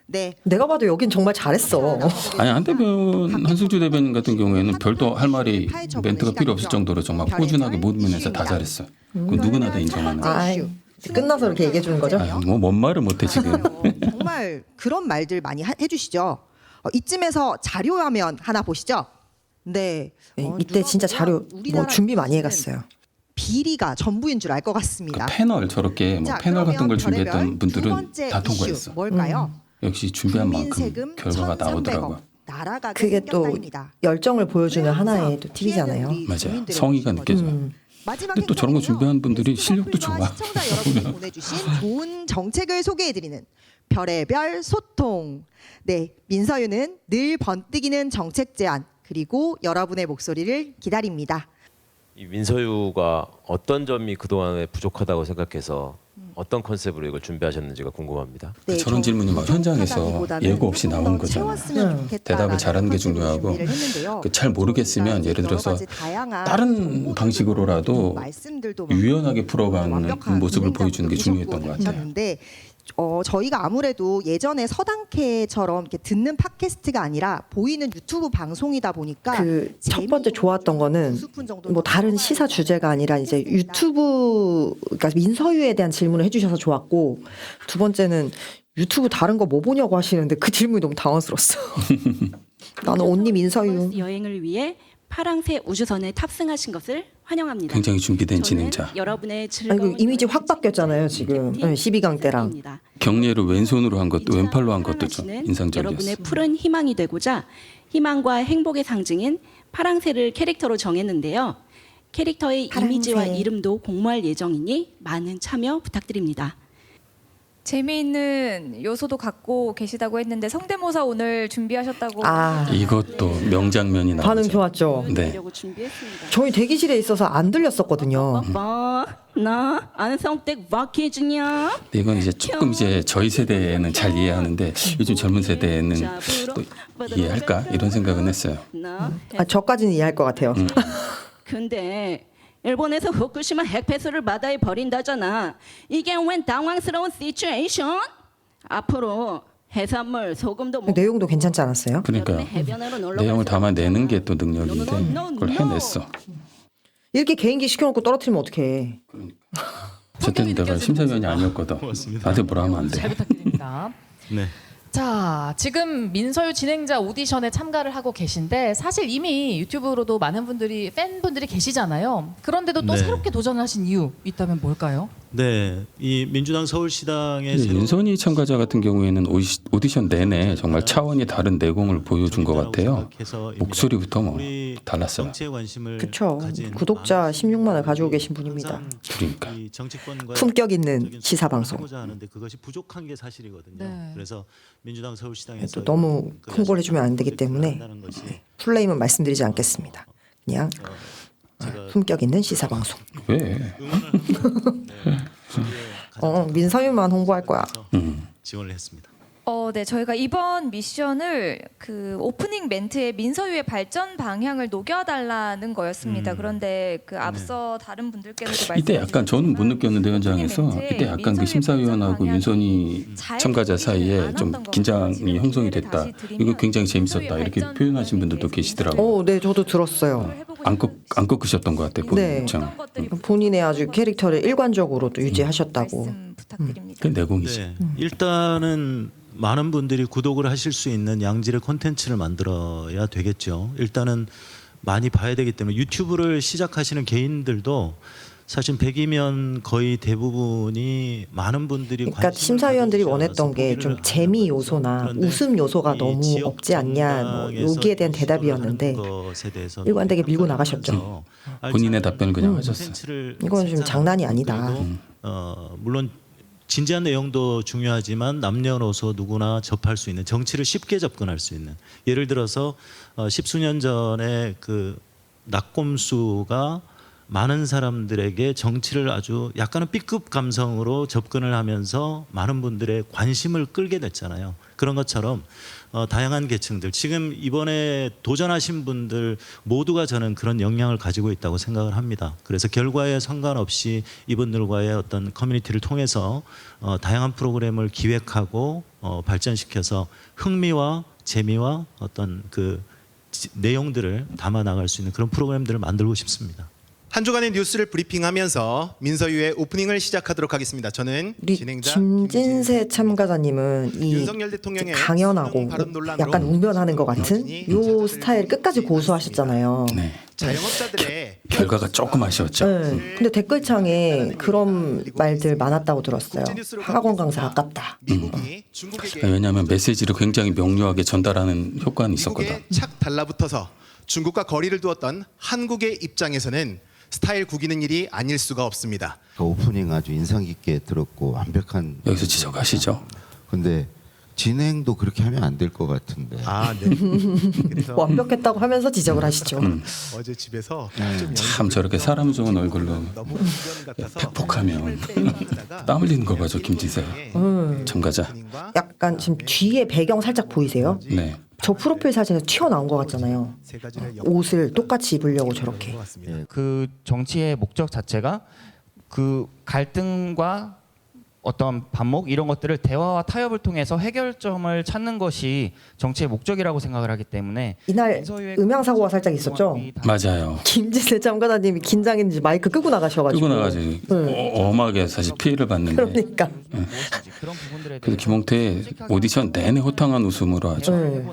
네. 내가 봐도 여긴 정말 잘했어. 아니 한승주 대변인 같은 경우에는 별도 할 말이 멘트가 필요 없을 정도로 정말 꾸준하게 모든 면에서 다 잘했어요. 그건 누구나 다 인정하는. 끝나서 이렇게 얘기해 주는 거죠? 뭔 말을 못해 지금. 정말 그런 말들 많이 해주시죠. 이쯤에서 자료 화면 하나 보시죠. 네. 이때 진짜 자료 준비 많이 해갔어요. 비리가 전부인 줄 알 것 같습니다. 패널 저렇게 패널 같은 걸 준비했던 분들은 다 통과했어. 뭘까요? 역시 준비한 만큼 결과가 나오더라고요. 그게 또 열정을 보여주는 하나의 또 팁이잖아요. 맞아요. 성의가 느껴져요. 근데 또 저런 거 준비한 분들이 실력도 좋아. 시청자 여러분이 보내주신 좋은 정책을 소개해드리는 별의 별 소통. 네, 민서유는 늘 번뜩이는 정책 제안 그리고 여러분의 목소리를 기다립니다. 이 민서유가 어떤 점이 그동안에 부족하다고 생각해서 어떤 컨셉으로 이걸 준비하셨는지가 궁금합니다. 네, 저런 질문이 막 현장에서 하다기보다는 예고 없이 나오는 거잖아요. 대답을 잘하는 게 중요하고 잘 모르겠으면 예를 들어서 다른 방식으로라도 유연하게 풀어가는 모습을 보여주는 게 중요했던 것 같아요. 저희가 아무래도 예전에 서당캐처럼 이렇게 듣는 팟캐스트가 아니라 보이는 유튜브 방송이다 보니까 그 첫 번째 좋았던 거는 뭐 다른 시사 주제가 아니라 이제 유튜브, 그러니까 민서유에 대한 질문을 해주셔서 좋았고, 두 번째는 유튜브 다른 거 뭐 보냐고 하시는데 그 질문이 너무 당황스러웠어. 나는 온리 민서유. 여행을 위해 파랑새 우주선에 탑승하신 것을 환영합니다. 굉장히 준비된 진행자. 여러분의 아니, 즐거운 그 이미지 확 바뀌었잖아요 지금. 12강 때랑. 경례를 왼손으로 한 것도 왼팔로 한 것도 좀 여러분의 인상적이었어요. 푸른 희망이 되고자 희망과 행복의 상징인 파랑새를 캐릭터로 정했는데요. 캐릭터의 이미지와 이름도 공모할 예정이니 많은 참여 부탁드립니다. 재미있는 요소도 갖고 계시다고 했는데 성대모사 오늘 준비하셨다고. 이것도 명장면이 나오죠. 반응 좋았죠. 네. 저희 대기실에 있어서 안 들렸었거든요. 나 아는 성댁 와케주냐? 근데 이건 이제 조금 이제 저희 세대는 잘 이해하는데 요즘 젊은 세대는 또 이해할까 이런 생각은 했어요. 저까지는 이해할 것 같아요. 근데 일본에서 후쿠시마 핵폐수를 바다에 버린다잖아. 이게 웬 당황스러운 시츄에이션? 앞으로 해산물, 소금도 못 내용도 괜찮지 않았어요? 그러니까요. 해변으로 놀러 내용을 담아내는 게 또 능력인데 그걸 해냈어. 이렇게 개인기 시켜놓고 떨어뜨리면 어떡해. 저 때는 내가 심사위원이 아니었거든. 나한테 뭐라 하면 안 돼. 잘 부탁드립니다. 네. 자, 지금 민서유 진행자 오디션에 참가를 하고 계신데 사실 이미 유튜브로도 많은 분들이 팬분들이 계시잖아요. 그런데도 또 네. 새롭게 도전하신 이유 있다면 뭘까요? 네, 이 민주당 서울시당의 윤선희 참가자 같은 경우에는 오디션 내내 정말 차원이 다른 내공을 보여준 것 같아요. 목소리부터 뭐 달랐어요. 그쵸. 구독자 16만을 가지고 계신 분입니다. 그러니까. 품격 있는 시사 방송. 하는데 그것이 부족한 게 사실이거든요. 네. 그래서 민주당 서울시당에서 또 너무 홍보를 해주면 안 되기 때문에 풀네임은 말씀드리지 않겠습니다. 그냥 품격 있는 시사 방송. 왜? 민서유만 홍보할 거야. 지원을 했습니다. 네, 저희가 이번 미션을 그 오프닝 멘트에 민서유의 발전 방향을 녹여달라는 거였습니다. 그런데 그 앞서 다른 분들께서도 이때 약간 저는 못 느꼈는데 현장에서 이때 약간 그 심사위원하고 윤선희 참가자 사이에 좀 긴장이 형성이 됐다. 이거 굉장히 재밌었다. 이렇게 표현하신 분들도 계시더라고요. 네, 저도 들었어요. 안 꺾으셨던 것 같아요. 본인 네. 입장. 본인의 아주 캐릭터를 일관적으로 또 유지하셨다고. 그 내공이지. 네, 일단은 많은 분들이 구독을 하실 수 있는 양질의 콘텐츠를 만들어야 되겠죠. 일단은 많이 봐야 되기 때문에 유튜브를 시작하시는 개인들도 사실 100이면 거의 대부분이 많은 분들이 그러니까 심사위원들이 원했던 게 좀 재미 요소나 웃음 요소가 너무 없지 않냐 뭐 여기에 대한 대답이었는데 일관되게 밀고 나가셨죠. 본인의 답변을 그냥 하셨어요. 이건 좀 장난이 아니다. 물론 진지한 내용도 중요하지만 남녀노소 누구나 접할 수 있는 정치를 쉽게 접근할 수 있는 예를 들어서 10수년 전에 그 낙곰수가 많은 사람들에게 정치를 아주 약간은 B급 감성으로 접근을 하면서 많은 분들의 관심을 끌게 됐잖아요. 그런 것처럼 다양한 계층들 지금 이번에 도전하신 분들 모두가 저는 그런 역량을 가지고 있다고 생각을 합니다. 그래서 결과에 상관없이 이분들과의 어떤 커뮤니티를 통해서 다양한 프로그램을 기획하고 발전시켜서 흥미와 재미와 어떤 그 내용들을 담아 나갈 수 있는 그런 프로그램들을 만들고 싶습니다. 한 주간의 뉴스를 브리핑하면서 민서유의 오프닝을 시작하도록 하겠습니다. 저는 우리 진행자 김진세 참가자님은 이 윤석열 대통령의 강연하고 약간 웅변하는 것 같은 요 스타일 끝까지 고수하셨잖아요. 네. 자영업자들의 결과가 조금 아쉬웠죠. 네. 근데 댓글창에 그런 말들 많았다고 들었어요. 학원 강사 아깝다. 왜냐하면 메시지를 굉장히 명료하게 전달하는 효과는 있었거든. 착 달라붙어서 중국과 거리를 두었던 한국의 입장에서는 스타일 구기는 일이 아닐 수가 없습니다. 오프닝 아주 인상 깊게 들었고 완벽한 여기서 지적하시죠. 근데 진행도 그렇게 하면 안 될 것 같은데. 아, 네. 그래서 완벽했다고 하면서 지적을 하시죠. 어제 집에서 참 저렇게 사람 좋은 얼굴로 백폭하면 땀 흘리는 거 봐줘 김지세 참가자. 약간 지금 뒤에 배경 살짝 보이세요? 네. 저 프로필 사진에 튀어나온 것 같잖아요. 옷을 똑같이 입으려고 저렇게. 그 정치의 목적 자체가 그 갈등과 어떤 반목 이런 것들을 대화와 타협을 통해서 해결점을 찾는 것이 정치의 목적이라고 생각을 하기 때문에 이날 음향 사고가 살짝 있었죠. 맞아요. 김지세 참가자님이 긴장했는지 마이크 끄고 나가셔가지고. 끄고 나가지. 엄하게 사실 피해를 봤는데. 그러니까. 그래서 김홍태 오디션 내내 호탕한 웃음으로 하죠. 네.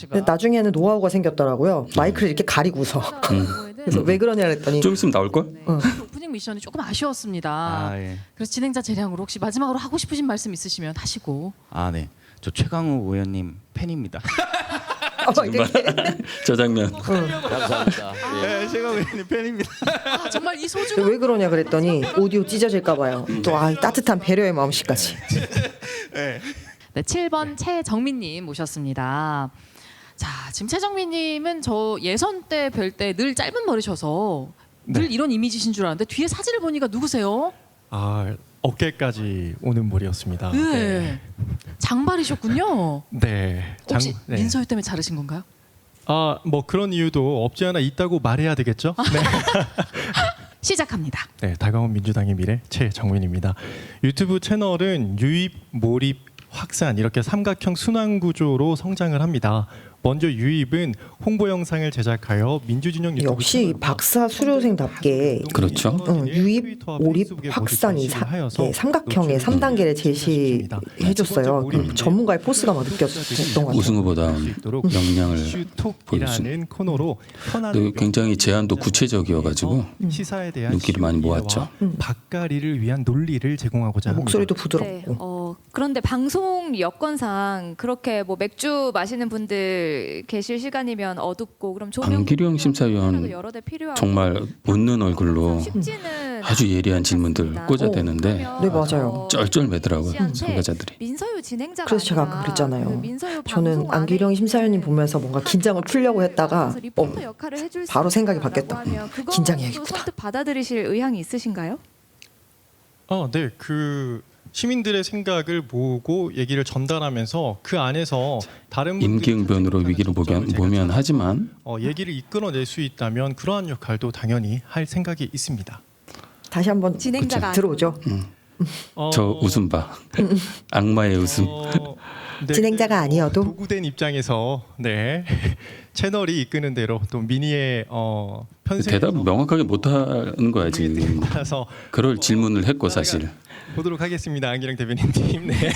근데 나중에는 노하우가 생겼더라고요. 마이크를 이렇게 가리고서. 그래서 왜 그러냐 그랬더니 좀 있으면 나올 걸? 오프닝 미션이 조금 아쉬웠습니다. 아, 예. 그래서 진행자 재량으로 혹시 마지막으로 하고 싶으신 말씀 있으시면 하시고. 아, 네. 저 최강욱 의원님 팬입니다. 저 장면. 감사합니다. 네, 최강욱 의원님 팬입니다. 아, 정말 이 소중한 왜 그러냐 그랬더니 오디오 찢어질까 봐요. 또 따뜻한 배려의 마음씨까지. 네, 7번 최정민님 모셨습니다. 자, 지금 최정민님은 저 예선 때 뵐 때 늘 짧은 머리셔서 늘 이런 이미지신 줄 알았는데 뒤에 사진을 보니까 누구세요? 아, 어깨까지 오는 머리였습니다. 네. 장발이셨군요. 네. 혹시 민서유 때문에 자르신 건가요? 아, 뭐 그런 이유도 없지 않아 있다고 말해야 되겠죠? 네. 시작합니다. 네, 다가온 민주당의 미래 최정민입니다. 유튜브 채널은 유입, 몰입, 확산 이렇게 삼각형 순환 구조로 성장을 합니다. 먼저 유입은 홍보 영상을 제작하여 민주진영 유튜브 역시 박사 수료생답게 그렇죠. 유입, 몰입, 확산이 삼각형의 3단계를 제시해줬어요. 전문가의 포스가 막 느꼈던 것 같아요. 우승 후보다운 역량을 슈톡이라는 코너로 또 굉장히 제안도 구체적이어가지고 시사에 대한 눈길을 많이 모았죠. 박가리를 위한 논리를 제공하고자 합니다. 목소리도 부드럽고. 그런데 방송 여건상 그렇게 뭐 맥주 마시는 분들 계실 시간이면 어둡고 그럼 조명 안기령 심사위원 정말 웃는 얼굴로 아주 예리한 질문들 꽂아대는데 네, 맞아요. 쩔쩔매더라고요 참가자들이. 민서유 진행자가 그래서 제가 아까 그랬잖아요. 민서유 저는 안기령 심사위원님 보면서 뭔가 긴장을 풀려고 했다가 역할을 해줄 바로 생각이 바뀌었다. 긴장해야겠구나. 선뜻 받아들이실 의향이 있으신가요? 네, 그 시민들의 생각을 모으고 얘기를 전달하면서 그 안에서 다른 임기응변으로 위기를 보면 하지만 얘기를 이끌어낼 수 있다면 그러한 역할도 당연히 할 생각이 있습니다. 다시 한번 진행자가 들어오죠. 저 웃음 봐. 악마의 웃음. 진행자가 아니어도 도구된 입장에서 채널이 이끄는 대로 또 미니의 편승 대답 명확하게 못하는 거야 지금. 그럴 질문을 했고 사실. 보도록 하겠습니다. 안기령 대변인님. 네.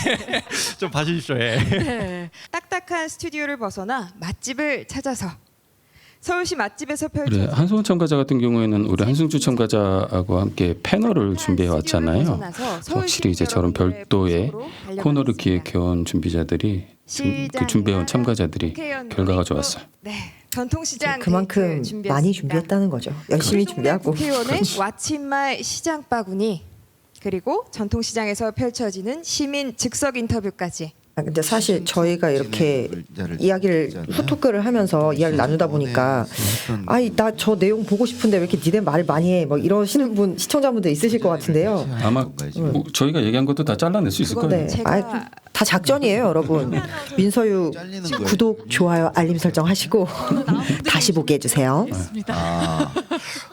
좀 봐주십시오. 네. 딱딱한 스튜디오를 벗어나 맛집을 찾아서 서울시 맛집에서 펼쳐진 그래, 한송원 참가자 같은 경우에는 우리 한승주 참가자하고 함께 패널을 준비해 왔잖아요. 확실히 이제 저런 별도의 코너를 기획해온 준비자들이 그 준비해온 참가자들이 결과가 좋았어요. 네. 전통시장 그만큼 많이 준비했다는 거죠. 열심히 준비하고. 국회의원의 왓츠인말 시장 바구니 그리고 전통시장에서 펼쳐지는 시민 즉석 인터뷰까지. 근데 사실 저희가 이렇게 이야기를 후토크를 하면서 이야기를 나누다 보니까 아이 나 저 내용 보고 싶은데 왜 이렇게 니네 말을 많이 해? 뭐 이러시는 분 시청자분들 있으실 것 같은데요. 아마 뭐 저희가 얘기한 것도 다 잘라낼 수 있을 거예요. 네. 다 작전이에요, 여러분. 민서유 구독, 좋아요, 알림 설정 하시고 다시 보게 해주세요.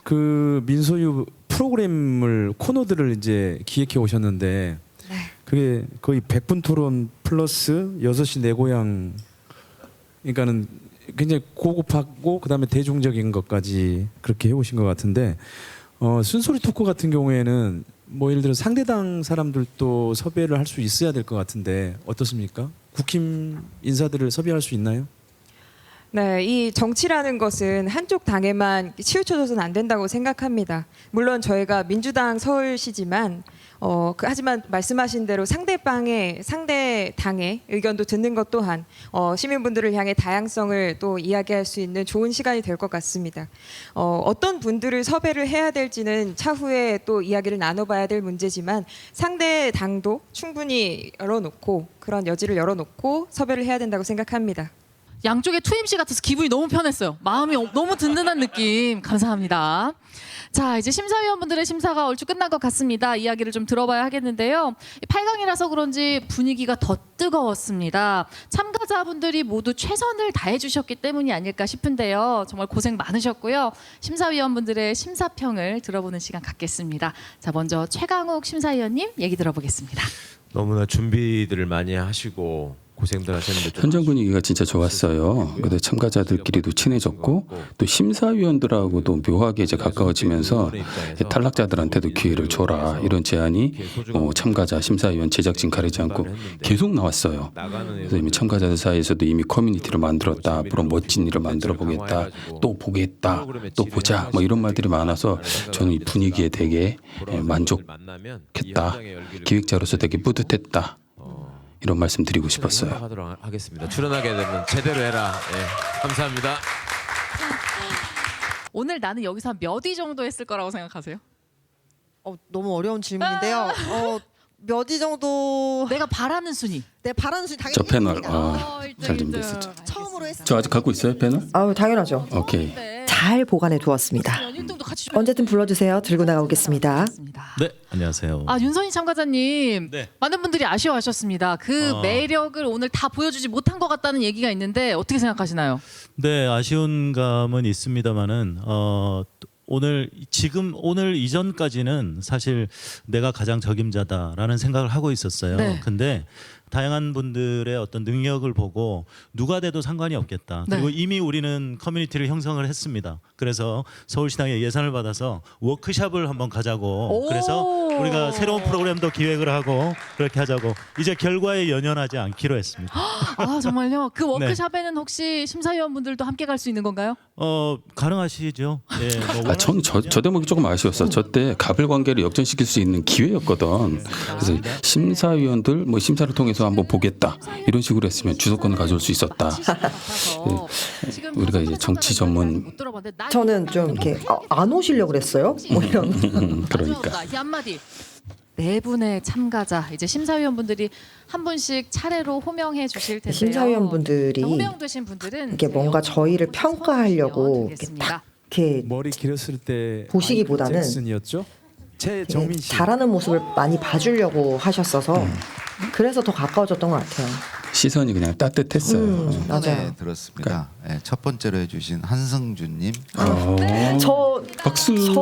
그 민소유 프로그램을 코너들을 이제 기획해 오셨는데 그게 거의 100분 토론 플러스 6시 내 고향 그러니까는 굉장히 고급하고 그다음에 대중적인 것까지 그렇게 해 오신 것 같은데 순소리 토크 같은 경우에는 뭐 예를 들어 상대당 사람들도 섭외를 할 수 있어야 될 것 같은데 어떻습니까? 국힘 인사들을 섭외할 수 있나요? 네, 이 정치라는 것은 한쪽 당에만 치우쳐져서는 안 된다고 생각합니다. 물론 저희가 민주당 서울시지만 하지만 말씀하신 대로 상대 당의 의견도 듣는 것 또한 시민분들을 향해 다양성을 또 이야기할 수 있는 좋은 시간이 될 것 같습니다. 어떤 분들을 섭외를 해야 될지는 차후에 또 이야기를 나눠봐야 될 문제지만 상대 당도 충분히 열어놓고 그런 여지를 열어놓고 섭외를 해야 된다고 생각합니다. 양쪽에 투임씨 같아서 기분이 너무 편했어요. 마음이 너무 든든한 느낌. 감사합니다. 자, 이제 심사위원분들의 심사가 얼추 끝난 것 같습니다. 이야기를 좀 들어봐야 하겠는데요. 8강이라서 그런지 분위기가 더 뜨거웠습니다. 참가자분들이 모두 최선을 다해 주셨기 때문이 아닐까 싶은데요. 정말 고생 많으셨고요. 심사위원분들의 심사평을 들어보는 시간 갖겠습니다. 자, 먼저 최강욱 심사위원님 얘기 들어보겠습니다. 너무나 준비들을 많이 하시고 고생들 하셨는데 현장 분위기가 진짜 좋았어요. 근데 참가자들끼리도 친해졌고 또 심사위원들하고도 묘하게 이제 가까워지면서 탈락자들한테도 기회를 줘라 이런 제안이 참가자, 심사위원, 제작진 가리지 않고 계속 나왔어요. 그래서 이미 참가자들 사이에서도 이미 커뮤니티를 만들었다. 앞으로 멋진 일을 만들어 보겠다. 또 보겠다. 또 보자. 뭐 이런 말들이 많아서 저는 이 분위기에 되게 만족했다. 기획자로서 되게 뿌듯했다. 이런 말씀 드리고 싶었어요. 하도록 하겠습니다. 출연하게 되면 제대로 해라. 예, 감사합니다. 오늘 나는 여기서 한 몇 위 정도 했을 거라고 생각하세요? 너무 어려운 질문인데요. 몇 위 정도 내가 바라는 순위. 내 바라는 순위 당연히 저 패널 일등. 잘 준비했었죠. 처음으로 했어요. 저 아직 갖고 있어요 패널? 당연하죠. 오케이. 잘 보관해 두었습니다. 언제든 불러주세요. 들고 나가오겠습니다. 네, 안녕하세요. 윤선희 참가자님, 네. 많은 분들이 아쉬워하셨습니다. 그 매력을 오늘 다 보여주지 못한 것 같다는 얘기가 있는데 어떻게 생각하시나요? 네, 아쉬운 감은 있습니다만은 오늘 이전까지는 사실 내가 가장 적임자다라는 생각을 하고 있었어요. 네. 근데 다양한 분들의 어떤 능력을 보고 누가 돼도 상관이 없겠다. 그리고 네. 이미 우리는 커뮤니티를 형성을 했습니다. 그래서 서울시당의 예산을 받아서 워크숍을 한번 가자고. 그래서 우리가 새로운 프로그램도 기획을 하고 그렇게 하자고. 이제 결과에 연연하지 않기로 했습니다. 정말요? 그 워크숍에는 혹시 심사위원분들도 함께 갈 수 있는 건가요? 가능하시죠. 예, 저는 저 대목이 조금 아쉬웠어. 저 때 갑을 관계를 역전시킬 수 있는 기회였거든. 그래서 심사위원들 심사를 통해서 한번 보겠다 이런 식으로 했으면 주도권을 가져올 수 있었다. 우리가 이제 정치 전문 저는 좀 이렇게 안 오시려고 그랬어요. 뭐 이런. 그러니까. 이 한마디. 네 분의 참가자 이제 심사위원분들이 한 분씩 차례로 호명해 주실 텐데요. 심사위원분들이 호명되신 분들은 이게 뭔가 저희를 평가하려고 이렇게 딱 이렇게 머리 길었을 때 보시기보다는 잭슨이었죠? 최정민 씨. 잘하는 모습을 많이 봐주려고 하셨어서 그래서 더 가까워졌던 것 같아요. 시선이 그냥 따뜻했어요. 맞아요. 들었습니다. 네, 첫 번째로 해주신 한승준님. 저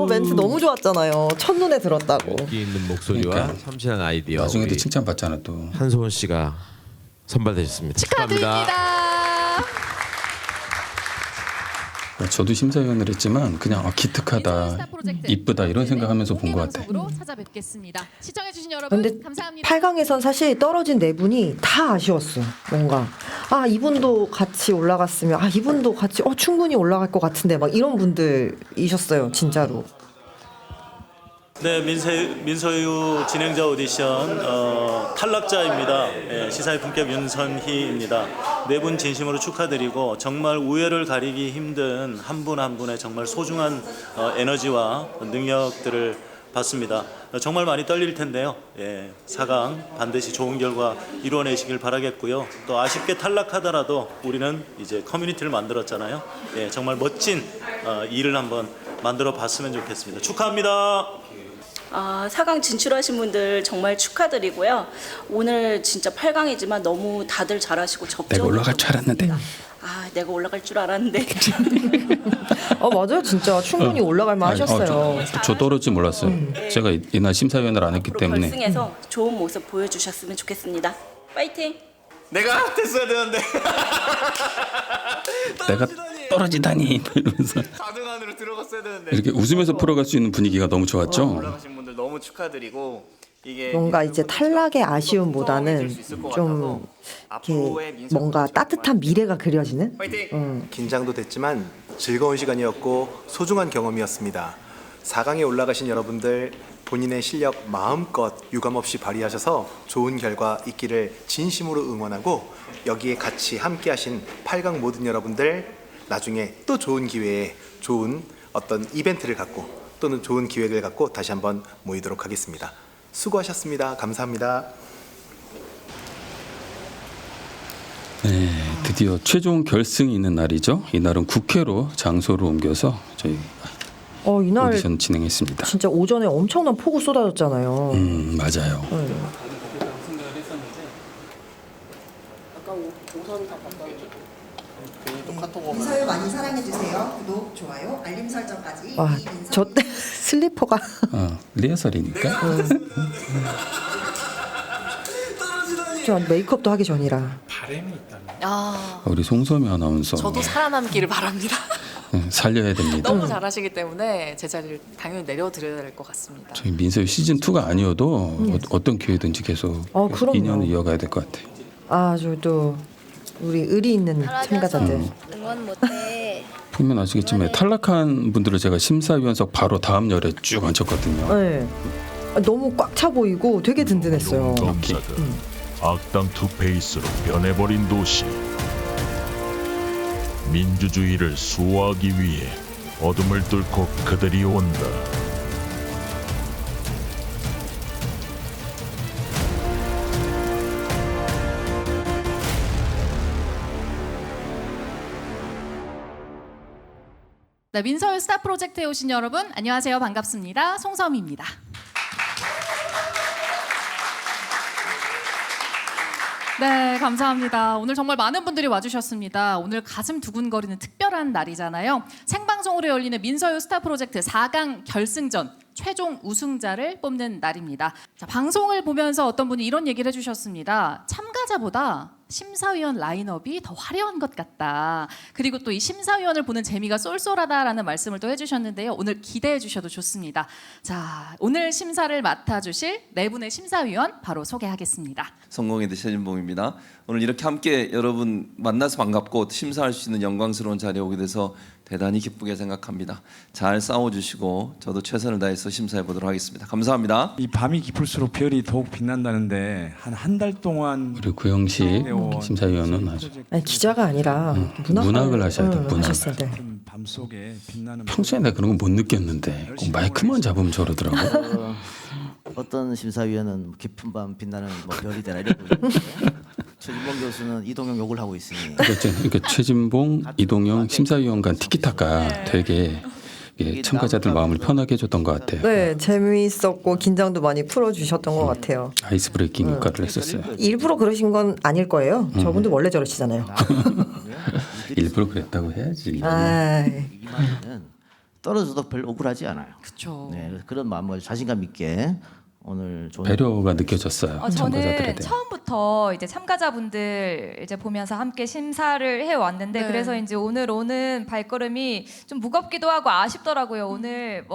멘트 너무 좋았잖아요. 첫눈에 들었다고. 인기 있는 목소리와 참신한 아이디어. 나중에도 칭찬 받잖아 또. 한소원 씨가 선발되셨습니다. 축하드립니다. 저도 심사위원을 했지만 그냥 기특하다, 이쁘다 이런 생각하면서 본 것 같아. 찾아뵙겠습니다. 시청해주신 여러분 근데 감사합니다. 8강에선 사실 떨어진 네 분이 다 아쉬웠어. 뭔가 이분도 같이 올라갔으면 이분도 같이 충분히 올라갈 것 같은데 막 이런 분들이셨어요. 진짜로. 네, 민서유 진행자 오디션 탈락자입니다. 시사의 품격 윤선희입니다. 네 분 진심으로 축하드리고 정말 우열을 가리기 힘든 한 분 한 분의 정말 소중한 에너지와 능력들을 봤습니다. 정말 많이 떨릴 텐데요. 4강 반드시 좋은 결과 이루어내시길 바라겠고요. 또 아쉽게 탈락하더라도 우리는 이제 커뮤니티를 만들었잖아요. 정말 멋진 일을 한번 만들어 봤으면 좋겠습니다. 축하합니다. 4강 진출하신 분들 정말 축하드리고요. 오늘 진짜 8강이지만 너무 다들 잘하시고 내가 적극적으로 올라갈 줄 알았는데. 내가 올라갈 줄 알았는데. 맞아요. 진짜 충분히 올라갈 만 하셨어요. 저 떨어질지 몰랐어요. 제가 이날 심사위원을 안 했기 때문에. 결승에서 좋은 모습 보여주셨으면 좋겠습니다. 파이팅! 내가 됐어야 되는데. 내가 떨어지다니 이러면서 4등 안으로 들어갔어야 되는데. 이렇게 웃으면서 풀어갈 수 있는 분위기가 너무 좋았죠. 올라가신 분들 너무 축하드리고 이게 뭔가 이제 탈락의 아쉬움보다는 좀 이렇게 뭔가 따뜻한 미래가 그려지는. 긴장도 됐지만 즐거운 시간이었고 소중한 경험이었습니다. 4강에 올라가신 여러분들 본인의 실력 마음껏 유감없이 발휘하셔서 좋은 결과 있기를 진심으로 응원하고 여기에 같이 함께하신 8강 모든 여러분들 나중에 또 좋은 기회에 좋은 어떤 이벤트를 갖고 또는 좋은 기획을 갖고 다시 한번 모이도록 하겠습니다. 수고하셨습니다. 감사합니다. 네, 드디어 최종 결승이 있는 날이죠. 이날은 국회로 장소를 옮겨서 저희 이날 오디션 진행했습니다. 진짜 오전에 엄청난 폭우 쏟아졌잖아요. 맞아요. 민서유 많이 사랑해주세요. 구독, 좋아요, 알림 설정까지. 와, 저 슬리퍼가 리허설이니까. 저 메이크업도 하기 전이라. 우리 송소미 아나운서 저도 살아남기를 바랍니다. 살려야 됩니다. 너무 잘하시기 때문에 제 자리를 당연히 내려드려야 될 것 같습니다. 저희 민서유 시즌 2가 아니어도 어떤 기회든지 계속 그럼요. 인연을 이어가야 될 것 같아요. 아주 또 우리 의리 있는 참가자들. 응원 못해. 보면 아시겠지만 탈락한 분들을 제가 심사위원석 바로 다음 열에 쭉 앉혔거든요. 네. 너무 꽉 차 보이고 되게 든든했어요. 악당 투페이스로 변해버린 도시. 민주주의를 수호하기 위해 어둠을 뚫고 그들이 온다. 네, 민서유 스타 프로젝트에 오신 여러분 안녕하세요. 반갑습니다. 송섬입니다. 네, 감사합니다. 오늘 정말 많은 분들이 와주셨습니다. 오늘 가슴 두근거리는 특별한 날이잖아요. 생방송으로 열리는 민서유 스타 프로젝트 4강 결승전 최종 우승자를 뽑는 날입니다. 자, 방송을 보면서 어떤 분이 이런 얘기를 해주셨습니다. 참가자보다 심사위원 라인업이 더 화려한 것 같다. 그리고 또 이 심사위원을 보는 재미가 쏠쏠하다라는 말씀을 또 해주셨는데요. 오늘 기대해 주셔도 좋습니다. 자, 오늘 심사를 맡아주실 네 분의 심사위원 바로 소개하겠습니다. 성공회대 최진봉입니다. 오늘 이렇게 함께 여러분 만나서 반갑고 심사할 수 있는 영광스러운 자리에 오게 돼서 대단히 기쁘게 생각합니다. 잘 싸워주시고 저도 최선을 다해서 심사해 보도록 하겠습니다. 감사합니다. 이 밤이 깊을수록 별이 더욱 빛난다는데 한 달 동안 우리 구영식 심사위원은 아주 기자가 아니라 문학을 하셔야 돼. 문학. 하셨어야 돼. 밤속에 빛나는 평소에 내가 그런 거 못 느꼈는데 꼭 마이크만 잡으면 저러더라고. 어떤 심사위원은 깊은 밤 빛나는 별이 되나 이러고 최진봉 교수는 이동영 욕을 하고 있으니. 그러니까 최진봉, 이동영 심사위원 간 티키타카 되게 참가자들 마음을 편하게 해줬던 것 같아요. 네, 재미있었고 긴장도 많이 풀어주셨던 것 같아요. 아이스 브레이킹 효과를 했었어요. 일부러 그러신 건 아닐 거예요. 저분도 원래 저러시잖아요. 일부러 그랬다고 해야지. 이 말은 떨어져도 별로 억울하지 않아요. 그렇죠. 네, 그래서 그런 마음을 자신감 있게 오늘 좋은 배려가 느껴졌어요. 참가자들에 저는 대한. 처음부터 이제 참가자분들 이제 보면서 함께 심사를 해 왔는데 네. 그래서 이제 오늘 오는 발걸음이 좀 무겁기도 하고 아쉽더라고요. 오늘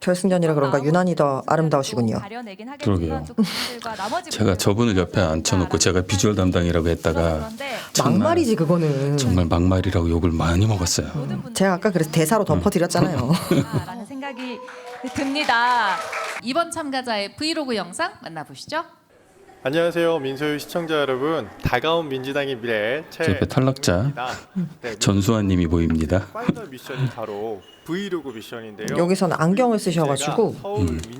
결승전이라 그런가 유난히 더 아름다우시군요. 가려내긴 그러게요. 하겠지만 또 그분들과 나머지 제가 저분을 옆에 앉혀놓고 제가 비주얼 담당이라고 했다가 막말이지 그거는. 정말 막말이라고 욕을 많이 먹었어요. 제가 아까 그래서 대사로 덮어드렸잖아요. 라는 생각이 듭니다. 이번 참가자의 브이로그 영상 만나보시죠. 안녕하세요 민소유 시청자 여러분. 다가온 민주당의 미래 제 옆에 탈락자 전수환님이 보입니다. 파이널 미션이 바로 브이로그 미션인데요. 여기서는 안경을 쓰셔가지고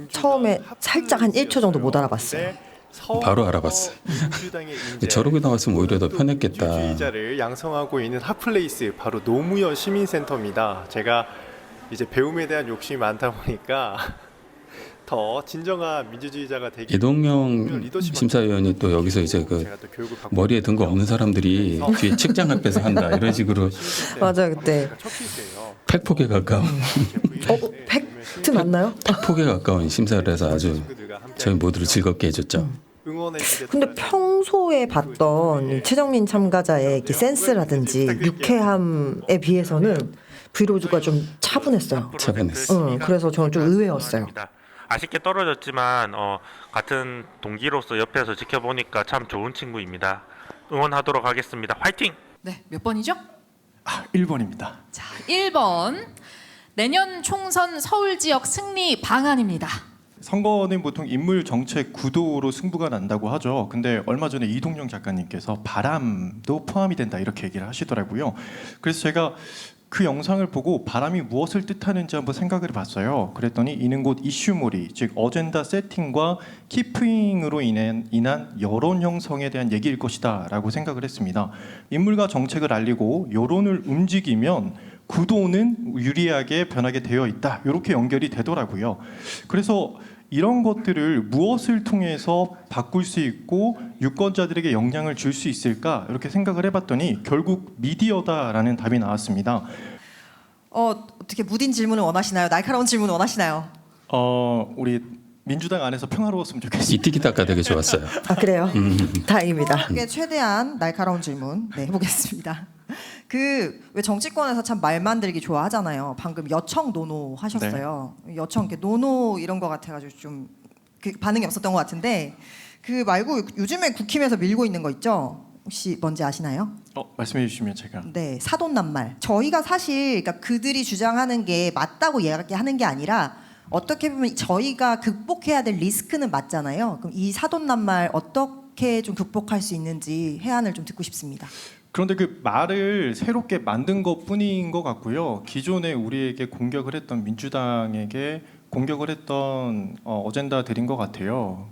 처음에 살짝 한 1초 정도 못 알아봤어요. 바로 알아봤어요. 저러고 나왔으면 오히려 더 편했겠다. 민주주의자를 양성하고 있는 핫플레이스 바로 노무현 시민센터입니다. 제가 이제 배움에 대한 욕심이 많다 보니까 더 진정한 민주주의자가 되기. 이동영 심사위원이 또 여기서 이제 그 머리에 든 거 없는 사람들이 뒤에 책장 앞에서 한다 이런 식으로 맞아요 그때. 팩폭에 가까운. 팩트 맞나요? 팩폭에 가까운 심사를 해서 아주 저희 모두를 즐겁게 해줬죠. 근데 평소에 봤던 최정민 참가자의 센스라든지 유쾌함에 비해서는 브이로그가 좀 차분했어요. 차분했어. 그래서 저는 좀 의외였어요. 아쉽게 떨어졌지만 같은 동기로서 옆에서 지켜보니까 참 좋은 친구입니다. 응원하도록 하겠습니다. 화이팅! 네, 몇 번이죠? 1번입니다. 자, 1번. 내년 총선 서울 지역 승리 방안입니다. 선거는 보통 인물 정책 구도로 승부가 난다고 하죠. 근데 얼마 전에 이동영 작가님께서 바람도 포함이 된다 이렇게 얘기를 하시더라고요. 그래서 제가 그 영상을 보고 바람이 무엇을 뜻하는지 한번 생각을 해봤어요. 그랬더니 이는 곧 이슈몰이, 즉 어젠다 세팅과 키프잉으로 인한 여론 형성에 대한 얘기일 것이다 라고 생각을 했습니다. 인물과 정책을 알리고 여론을 움직이면 구도는 유리하게 변하게 되어 있다, 이렇게 연결이 되더라고요. 그래서 이런 것들을 무엇을 통해서 바꿀 수 있고 유권자들에게 영향을 줄 수 있을까 이렇게 생각을 해봤더니 결국 미디어다라는 답이 나왔습니다. 어떻게 무딘 질문을 원하시나요? 날카로운 질문 원하시나요? 우리 민주당 안에서 평화로웠으면 좋겠습니다. 이티키타카 되게 좋았어요. 아 그래요? 다행입니다. 이게 최대한 날카로운 질문 해보겠습니다. 왜 정치권에서 참 말 만들기 좋아하잖아요. 방금 여청 노노 하셨어요. 여청 이렇게 노노 이런 거 같아가지고 좀 반응이 없었던 것 같은데 그 말고 요즘에 국힘에서 밀고 있는 거 있죠? 혹시 뭔지 아시나요? 말씀해 주시면 제가. 네, 사돈낱말. 저희가 사실 그러니까 그들이 주장하는 게 맞다고 이야기하는 게 아니라 어떻게 보면 저희가 극복해야 될 리스크는 맞잖아요. 그럼 이 사돈낱말 어떻게 좀 극복할 수 있는지 해안을 좀 듣고 싶습니다. 그런데 그 말을 새롭게 만든 것뿐인 것 같고요. 기존에 우리에게 공격을 했던 민주당에게 공격을 했던 어젠다들인 것 같아요.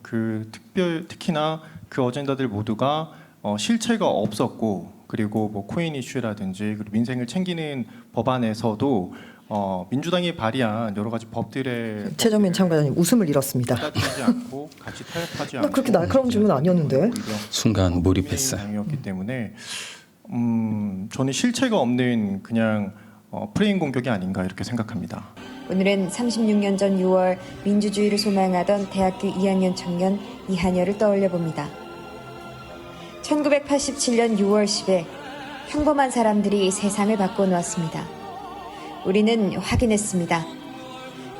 특히나 그 어젠다들 모두가 실체가 없었고, 그리고 뭐 코인 이슈라든지 그리고 민생을 챙기는 법안에서도 민주당이 발의한 여러 가지 법들의 최정민 참가자님 웃음을 잃었습니다. 따지지 않고 같이 타협하지 않고 그렇게 날카로운 질문 아니었는데. 순간 몰입했어요. 당이었기 때문에 저는 실체가 없는 그냥 프레임 공격이 아닌가 이렇게 생각합니다. 오늘은 36년 전 6월 민주주의를 소망하던 대학교 2학년 청년 이한여를 떠올려 봅니다. 1987년 6월 10일 평범한 사람들이 세상을 바꿔놓았습니다. 우리는 확인했습니다.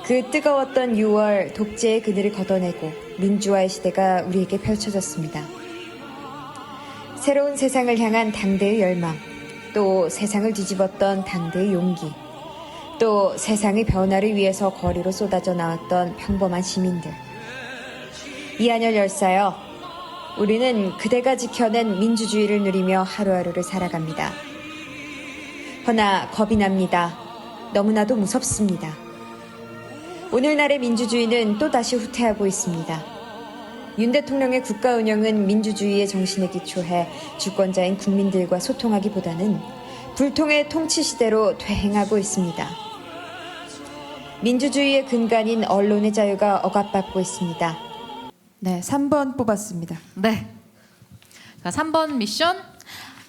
그 뜨거웠던 6월 독재의 그늘을 걷어내고 민주화의 시대가 우리에게 펼쳐졌습니다. 새로운 세상을 향한 당대의 열망, 또 세상을 뒤집었던 당대의 용기, 또 세상의 변화를 위해서 거리로 쏟아져 나왔던 평범한 시민들. 이한열 열사여, 우리는 그대가 지켜낸 민주주의를 누리며 하루하루를 살아갑니다. 허나 겁이 납니다. 너무나도 무섭습니다. 오늘날의 민주주의는 또다시 후퇴하고 있습니다. 윤 대통령의 국가 운영은 민주주의의 정신에 기초해 주권자인 국민들과 소통하기보다는 불통의 통치 시대로 퇴행하고 있습니다. 민주주의의 근간인 언론의 자유가 억압받고 있습니다. 네, 3번 뽑았습니다. 네. 자, 3번 미션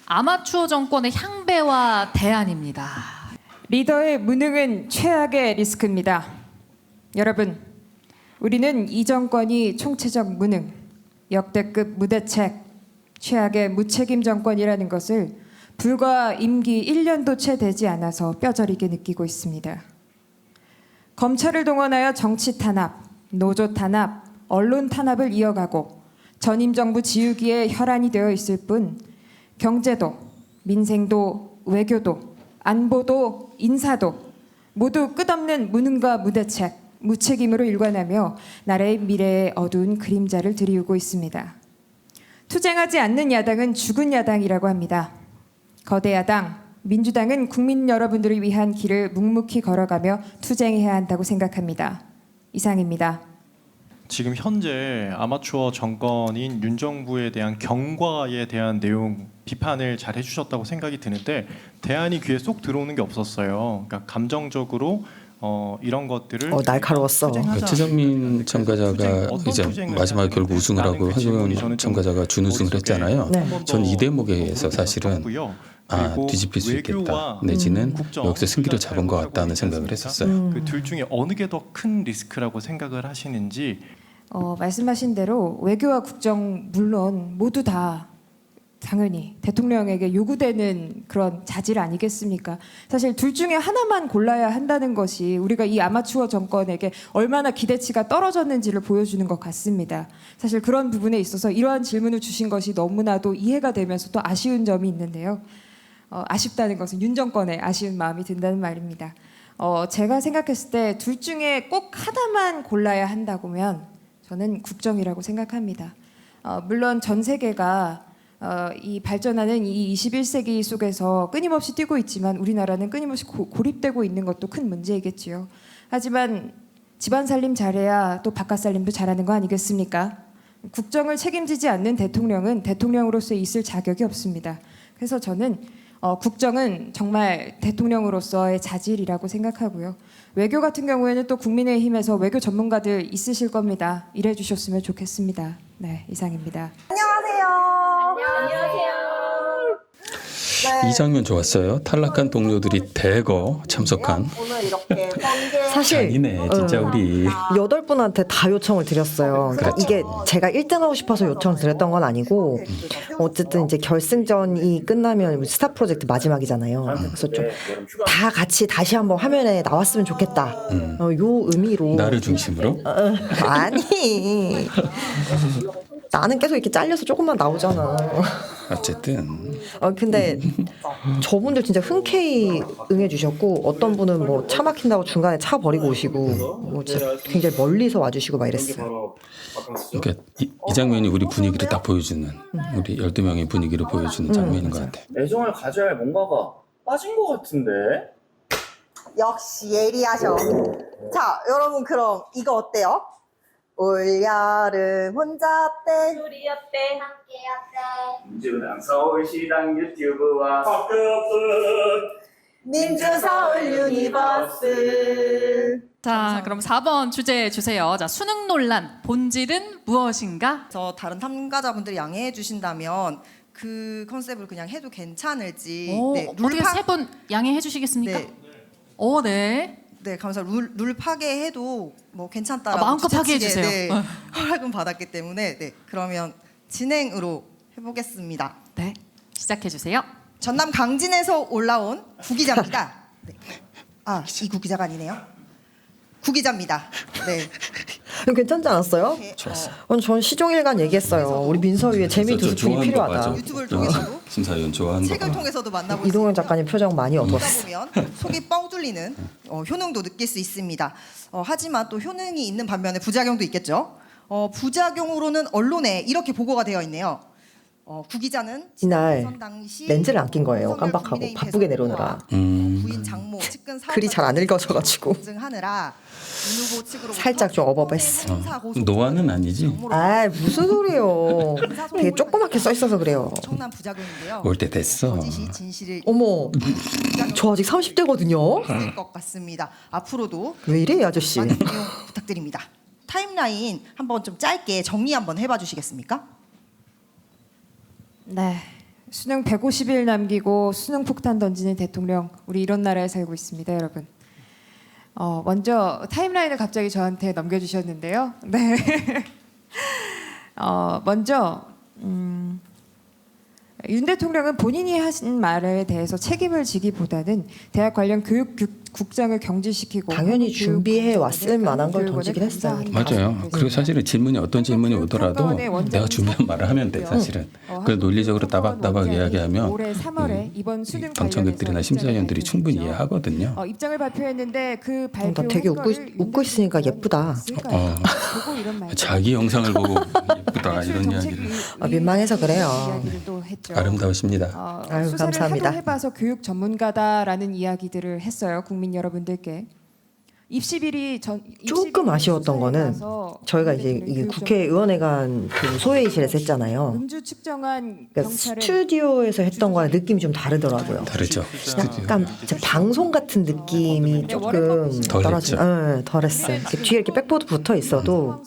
아마추어 정권의 향배와 대안입니다. 리더의 무능은 최악의 리스크입니다. 여러분, 우리는 이 정권이 총체적 무능, 역대급 무대책, 최악의 무책임 정권이라는 것을 불과 임기 1년도 채 되지 않아서 뼈저리게 느끼고 있습니다. 검찰을 동원하여 정치 탄압, 노조 탄압, 언론 탄압을 이어가고 전임 정부 지우기에 혈안이 되어 있을 뿐 경제도, 민생도, 외교도, 안보도, 인사도 모두 끝없는 무능과 무대책, 무책임으로 일관하며 나라의 미래에 어두운 그림자를 드리우고 있습니다. 투쟁하지 않는 야당은 죽은 야당이라고 합니다. 거대 야당, 민주당은 국민 여러분들을 위한 길을 묵묵히 걸어가며 투쟁해야 한다고 생각합니다. 이상입니다. 지금 현재 아마추어 정권인 윤 정부에 대한 경과에 대한 내용 비판을 잘 해주셨다고 생각이 드는데 대안이 귀에 쏙 들어오는 게 없었어요. 그러니까 감정적으로 이런 것들을 날카로웠어. 최정민 참가자가 이제 마지막에 결국 우승을 하고 한소연 참가자가 준우승을 했잖아요. 전 이 대목에서 사실은 뒤집힐 수 있겠다 내지는 여기서 승기를 잡은 것 같다는 생각을 했었어요. 그 둘 중에 어느 게 더 큰 리스크라고 생각을 하시는지. 말씀하신 대로 외교와 국정 물론 모두 다 당연히 대통령에게 요구되는 그런 자질 아니겠습니까? 사실 둘 중에 하나만 골라야 한다는 것이 우리가 이 아마추어 정권에게 얼마나 기대치가 떨어졌는지를 보여주는 것 같습니다. 사실 그런 부분에 있어서 이러한 질문을 주신 것이 너무나도 이해가 되면서 또 아쉬운 점이 있는데요. 아쉽다는 것은 윤 정권에 아쉬운 마음이 든다는 말입니다. 제가 생각했을 때 둘 중에 꼭 하나만 골라야 한다고면 저는 국정이라고 생각합니다. 물론 전 세계가 이 발전하는 이 21세기 속에서 끊임없이 뛰고 있지만 우리나라는 끊임없이 고립되고 있는 것도 큰 문제이겠지요. 하지만 집안 살림 잘해야 또 바깥 살림도 잘하는 거 아니겠습니까? 국정을 책임지지 않는 대통령은 대통령으로서 있을 자격이 없습니다. 그래서 저는 국정은 정말 대통령으로서의 자질이라고 생각하고요. 외교 같은 경우에는 또 국민의힘에서 외교 전문가들 있으실 겁니다. 일해 주셨으면 좋겠습니다. 네, 이상입니다. 이 장면 좋았어요. 탈락한 동료들이 대거 참석한. 사실 아니네, 진짜 우리 8분한테 다 요청을 드렸어요. 그러니까 이게 제가 1등하고 싶어서 요청을 드렸던 건 아니고 어쨌든 이제 결승전이 끝나면 스타 프로젝트 마지막이잖아요. 그래서 좀 다 같이 다시 한번 화면에 나왔으면 좋겠다. 요 의미로 나를 중심으로. 아니 나는 계속 이렇게 잘려서 조금만 나오잖아. 어쨌든 근데 저분들 진짜 흔쾌히 응해주셨고 어떤 분은 뭐 차 막힌다고 중간에 차 버리고 오시고 뭐 진짜 굉장히 멀리서 와주시고 막 이랬어요. 그러니까 이 장면이 우리 분위기를 딱 보여주는 우리 12명의 분위기를 보여주는 장면인 것 같아. 애정을 가져야 할 뭔가가 빠진 것 같은데. 역시 예리하셔. 자, 여러분 그럼 이거 어때요? 올여름 혼잡대 우리였대 함께였대 민주당 서울시당 유튜브와 민주서울 유니버스. 자, 그럼 4번 주제 주세요. 자, 수능 논란 본질은 무엇인가? 저 다른 참가자분들이 양해해 주신다면 그 컨셉을 그냥 해도 괜찮을지. 네, 어떻게 세 분 양해해 주시겠습니까? 네. 네. 네, 감사합니다. 룰 파괴해도 뭐 괜찮다라고 마음껏 파괴해 지자체에, 주세요. 네, 허락은 받았기 때문에 네, 그러면 진행으로 해보겠습니다. 네, 시작해 주세요. 전남 강진에서 올라온 구기자입니다. 네. 아, 이 구기자가 아니네요. 구기자입니다. 네. 괜찮지 않았어요? 좋았어. 전 시종일관 얘기했어요. 우리 민서위에 재미 두 스푼이 필요하다. 유튜브를 통해서도 심사위원 좋아하는 책을 통해서도 만나볼 수 이동현 작가님 표정 많이 얻었어. 보면 속이 뻥 뚫리는 효능도 느낄 수 있습니다. 하지만 또 효능이 있는 반면에 부작용도 있겠죠. 부작용으로는 언론에 이렇게 보고가 되어 있네요. 구 기자는 이날 대선 당시 렌즈를 안 낀 거예요. 깜빡하고 바쁘게 내려오느라. 부인 장모 측근 글이 잘 안 읽어져가지고 검증하느라 윤 후보 측으로 살짝 좀 업업했어. 노안은 아니지. 아 무슨 소리예요. 되게 조그맣게 써 있어서 그래요. 엄청난 부작용인데요. 올 때 됐어. 거짓이 진실을 어머, 저 아직 30대거든요. 있을 것 같습니다. 앞으로도 왜 이래 이 아저씨. 많은 내용 부탁드립니다. 타임라인 한번 좀 짧게 정리 한번 해봐 주시겠습니까? 네. 수능 150일 남기고 수능 폭탄 던지는 대통령. 우리 이런 나라에 살고 있습니다, 여러분. 먼저 타임라인을 갑자기 저한테 넘겨주셨는데요. 네. 먼저 윤 대통령은 본인이 하신 말에 대해서 책임을 지기보다는 대학 관련 교육국장을 경질시키고 당연히 준비해 왔을 만한 걸 던지긴 했어요. 맞아요. 그리고 사실은 질문이 어떤 질문이 오더라도 내가 준비한 말을 하면 돼 사실은. 그걸 논리적으로 따박따박 이야기하면 올해 3월에 이번 수능 방청객들이나 심사위원들이 충분히 이해하거든요. 입장을 발표했는데 그 발표 나 되게 웃고 있으니까 예쁘다. 자기 영상을 보고 예쁘다 이런 이야기를. 민망해서 그래요. 아름다우십니다. 아유, 수사를 감사합니다. 하도 해봐서 교육 전문가다라는 이야기들을 했어요. 국민 여러분들께. 입시비리 조금 아쉬웠던 거는 저희가 이제 이 국회의원회관 그 소회의실에서 했잖아요. 음주 측정한 그러니까 스튜디오에서 했던 거랑 느낌이 좀 다르더라고요. 다르죠. 약간 진짜 방송 같은 느낌이 조금 떨어진. 덜했어요. 이렇게 뒤에 이렇게 백보드 붙어 있어도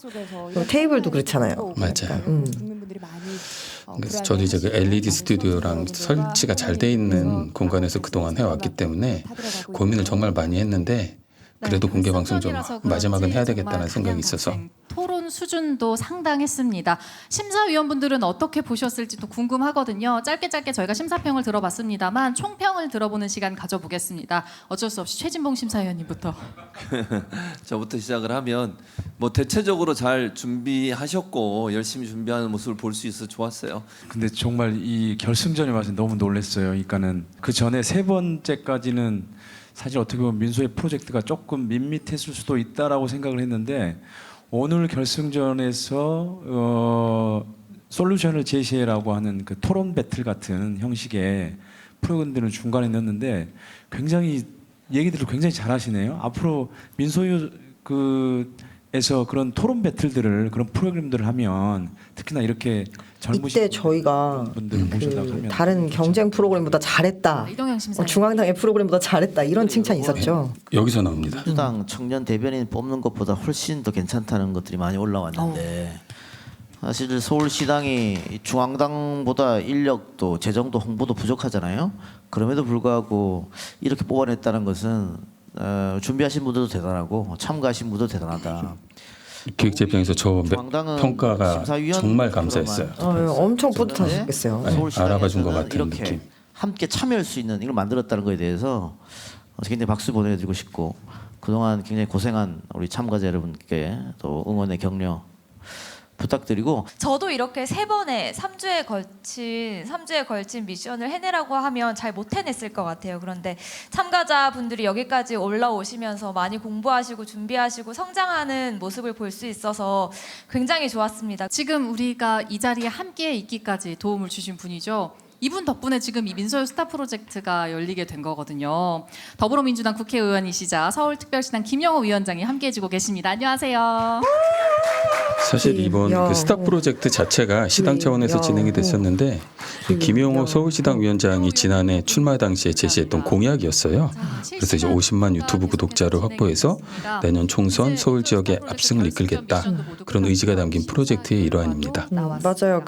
테이블도 그렇잖아요. 맞아요. 그래서 저도 이제 그 LED 스튜디오랑 설치가 잘 돼 있는 공간에서 그동안 해왔기 때문에 고민을 정말 많이 했는데 그래도 공개 방송 좀 마지막은 해야 되겠다는 생각이 있어서 토론 수준도 상당했습니다. 심사위원분들은 어떻게 보셨을지도 궁금하거든요. 짧게 저희가 심사평을 들어봤습니다만 총평을 들어보는 시간 가져보겠습니다. 어쩔 수 없이 최진봉 심사위원님부터. 저부터 시작을 하면 뭐 대체적으로 잘 준비하셨고 열심히 준비하는 모습을 볼 수 있어서 좋았어요. 근데 정말 이 결승전에 와서 너무 놀랐어요. 그러니까는 그 전에 세 번째까지는 사실 어떻게 보면 민소의 프로젝트가 조금 밋밋했을 수도 있다라고 생각을 했는데 오늘 결승전에서 솔루션을 제시해라고 하는 그 토론 배틀 같은 형식의 프로그램들을 중간에 넣었는데 굉장히 얘기들을 굉장히 잘하시네요. 앞으로 민소유 에서 그런 토론 배틀들을 그런 프로그램들을 하면 특히나 이렇게 젊으신 이때 저희가 분들을 모셔다가 하면 다른 경쟁 프로그램보다 잘했다. 이동영 심사위원. 중앙당의 프로그램보다 잘했다. 이런 칭찬이 있었죠. 여기서 나옵니다. 민주당 청년 대변인 뽑는 것보다 훨씬 더 괜찮다는 것들이 많이 올라왔는데 사실 서울시당이 중앙당보다 인력도 재정도 홍보도 부족하잖아요. 그럼에도 불구하고 이렇게 뽑아냈다는 것은 준비하신 분들도 대단하고 참가하신 분도 대단하다. 기획재평에서 저 평가가 정말 감사했어요. 엄청 뿌듯하셨겠어요. 알아봐준 것 같은 이렇게 느낌. 함께 참여할 수 있는 이걸 만들었다는 것에 대해서 굉장히 박수 보내드리고 싶고 그동안 굉장히 고생한 우리 참가자 여러분께 또 응원의 격려 부탁드리고 저도 이렇게 3주에 걸친 미션을 해내라고 하면 잘 못 해냈을 것 같아요. 그런데 참가자분들이 여기까지 올라오시면서 많이 공부하시고 준비하시고 성장하는 모습을 볼 수 있어서 굉장히 좋았습니다. 지금 우리가 이 자리에 함께 있기까지 도움을 주신 분이죠. 이분 덕분에 지금 이 민소유 스타 프로젝트가 열리게 된 거거든요. 더불어민주당 국회의원이시자 서울특별시당 김영호 위원장이 함께해주고 계십니다. 안녕하세요. 사실 이번 그 스타 프로젝트 자체가 시당 차원에서 진행이 됐었는데 김용호 서울시당 위원장이 지난해 출마 당시에 제시했던 공약이었어요. 그래서 이제 50만 유튜브 구독자를 확보해서 내년 총선 서울 지역의 압승을 이끌겠다. 그런 의지가 담긴 프로젝트의 일환입니다. 맞아요.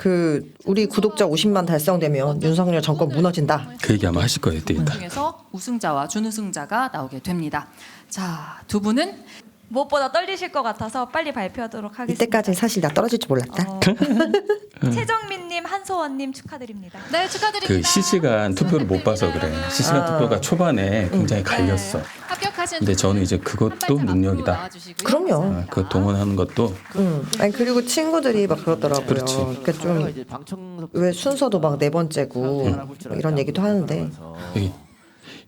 우리 구독자 50만 달성되면 윤석열 정권 무너진다. 그 얘기 아마 하실 거예요. 이따. 중에서 우승자와 준우승자가 나오게 됩니다. 자, 두 분은 무엇보다 떨리실 것 같아서 빨리 발표하도록 하겠습니다. 이때까지 사실 나 떨어질 줄 몰랐다. 최정민님, 한소원님 축하드립니다. 네, 축하드립니다. 그 실시간 투표를 못 봐서 그래. 실시간 투표가 초반에 굉장히 갈렸어. 합격하신 근데 저는 이제 그것도 능력이다. 그럼요. 그 동원하는 것도. 아니 그리고 친구들이 막 그러더라고요. 그렇지. 그러니까 좀 왜 순서도 막 4번째고 뭐 이런 얘기도 하는데. 여기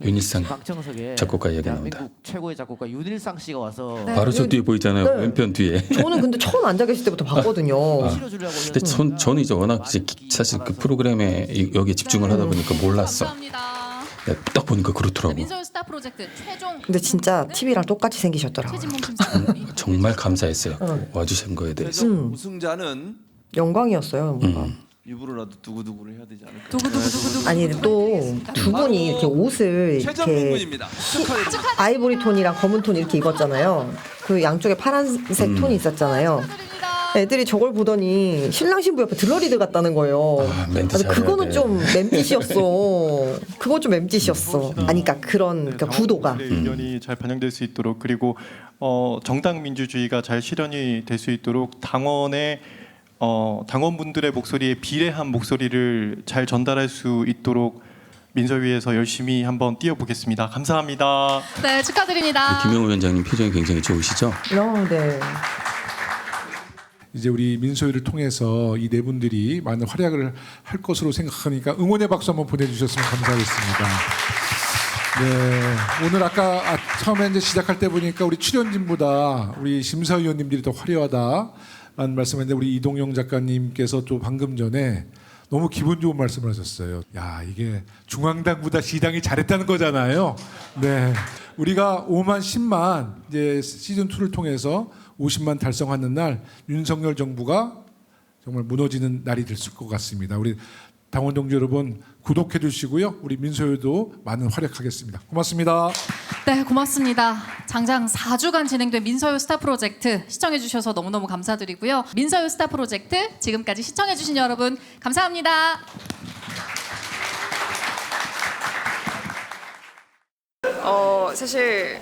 윤일상 방청석에 작곡가 이야기 나옵니다. 대한민국 최고의 작곡가 윤일상 씨가 와서 바로 저 뒤에 보이잖아요. 왼편 뒤에. 저는 근데 처음 앉아 계실 때부터 봤거든요. 근데 저는 이제 워낙 이제 사실 그 프로그램에 여기에 집중을 하다 보니까 몰랐어. 딱 보니까 그렇더라고. 민소유 스타 프로젝트 최종. 근데 진짜 TV랑 똑같이 생기셨더라고요. 정말 감사했어요. 와주신 거에 대해서. 우승자는 영광이었어요. 뭔가. 일부러라도 두구두구를 해야 되지 않을까? 두구두구. 아니 또 두 분이 이렇게 옷을 최정민 이렇게 군입니다. 축하드립니다. 아이보리 톤이랑 검은 톤 이렇게 입었잖아요. 그 양쪽에 파란색 톤이 있었잖아요. 애들이 저걸 보더니 신랑 신부 옆에 들러리들 같다는 거예요. 멘트 잘해야 그거는 돼. 좀 맴짓이었어. 그거 좀 맴짓이었어. 아니 그러니까 그런 구도가. 의견이 잘 반영될 수 있도록 그리고 정당 민주주의가 잘 실현이 될 수 있도록 당원분들의 목소리에 비례한 목소리를 잘 전달할 수 있도록 민서위에서 열심히 한번 뛰어보겠습니다. 감사합니다. 네, 축하드립니다. 김영호 위원장님 표정이 굉장히 좋으시죠? 네. 이제 우리 민소위를 통해서 이 네 분들이 많은 활약을 할 것으로 생각하니까 응원의 박수 한번 보내주셨으면 감사하겠습니다. 네, 오늘 아까 처음에 이제 시작할 때 보니까 우리 출연진보다 우리 심사위원님들이 더 화려하다라는 말씀했는데 우리 이동영 작가님께서 또 방금 전에 너무 기분 좋은 말씀을 하셨어요. 야, 이게 중앙당보다 시당이 잘했다는 거잖아요. 네, 우리가 5만 10만 이제 시즌 2를 통해서 50만 달성하는 날 윤석열 정부가 정말 무너지는 날이 될 것 같습니다. 우리 당원 동지 여러분 구독해 주시고요. 우리 민소유도 많은 활약하겠습니다. 고맙습니다. 네, 고맙습니다. 장장 4주간 진행된 민서유 스타 프로젝트 시청해 주셔서 너무너무 감사드리고요. 민서유 스타 프로젝트 지금까지 시청해 주신 여러분 감사합니다. 사실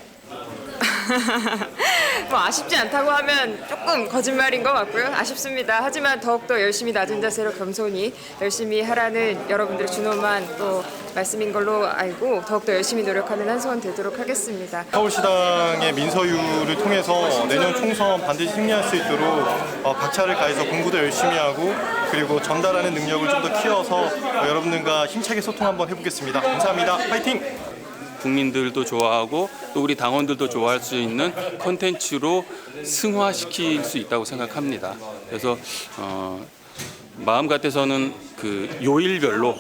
뭐 아쉽지 않다고 하면 조금 거짓말인 것 같고요. 아쉽습니다. 하지만 더욱더 열심히 낮은 자세로 겸손히 열심히 하라는 여러분들의 준엄한 또 말씀인 걸로 알고 더욱더 열심히 노력하는 한소원 되도록 하겠습니다. 서울시당의 민서유를 통해서 내년 총선 반드시 승리할 수 있도록 박차를 가해서 공부도 열심히 하고 그리고 전달하는 능력을 좀 더 키워서 여러분들과 힘차게 소통 한번 해보겠습니다. 감사합니다. 파이팅! 국민들도 좋아하고 또 우리 당원들도 좋아할 수 있는 콘텐츠로 승화시킬 수 있다고 생각합니다. 그래서 마음 같아서는 그 요일별로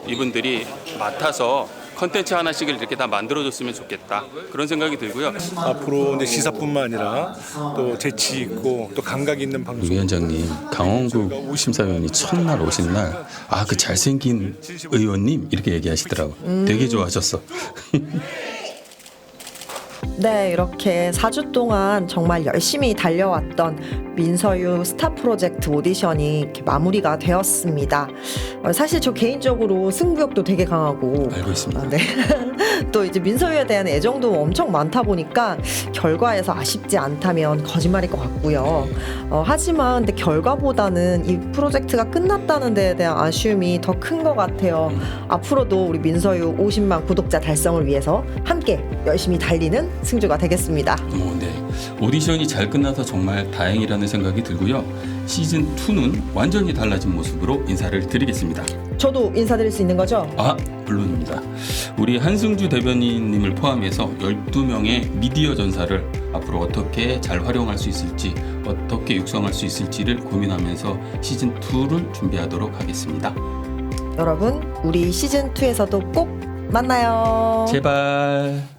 이분들이 맡아서 컨텐츠 하나씩을 이렇게 다 만들어줬으면 좋겠다 그런 생각이 들고요. 앞으로 이제 시사뿐만 아니라 또 재치 있고 또 감각 있는 방송. 위원장님, 강원국 심사위원이 첫날 오신 날 그 잘생긴 의원님 이렇게 얘기하시더라고. 되게 좋아하셨어. 네, 이렇게 4주 동안 정말 열심히 달려왔던 민서유 스타 프로젝트 오디션이 이렇게 마무리가 되었습니다. 사실 저 개인적으로 승부욕도 되게 강하고 알고 있습니다. 네. 또 이제 민서유에 대한 애정도 엄청 많다 보니까 결과에서 아쉽지 않다면 거짓말일 것 같고요. 하지만 근데 결과보다는 이 프로젝트가 끝났다는 데에 대한 아쉬움이 더 큰 것 같아요. 앞으로도 우리 민서유 50만 구독자 달성을 위해서 함께 열심히 달리는 승주가 되겠습니다. 네. 오디션이 잘 끝나서 정말 다행이라는 생각이 들고요. 시즌 2는 완전히 달라진 모습으로 인사를 드리겠습니다. 저도 인사드릴 수 있는 거죠? 물론입니다. 우리 한승주 대변인님을 포함해서 12명의 미디어 전사를 앞으로 어떻게 잘 활용할 수 있을지, 어떻게 육성할 수 있을지를 고민하면서 시즌 2를 준비하도록 하겠습니다. 여러분, 우리 시즌 2에서도 꼭 만나요. 제발.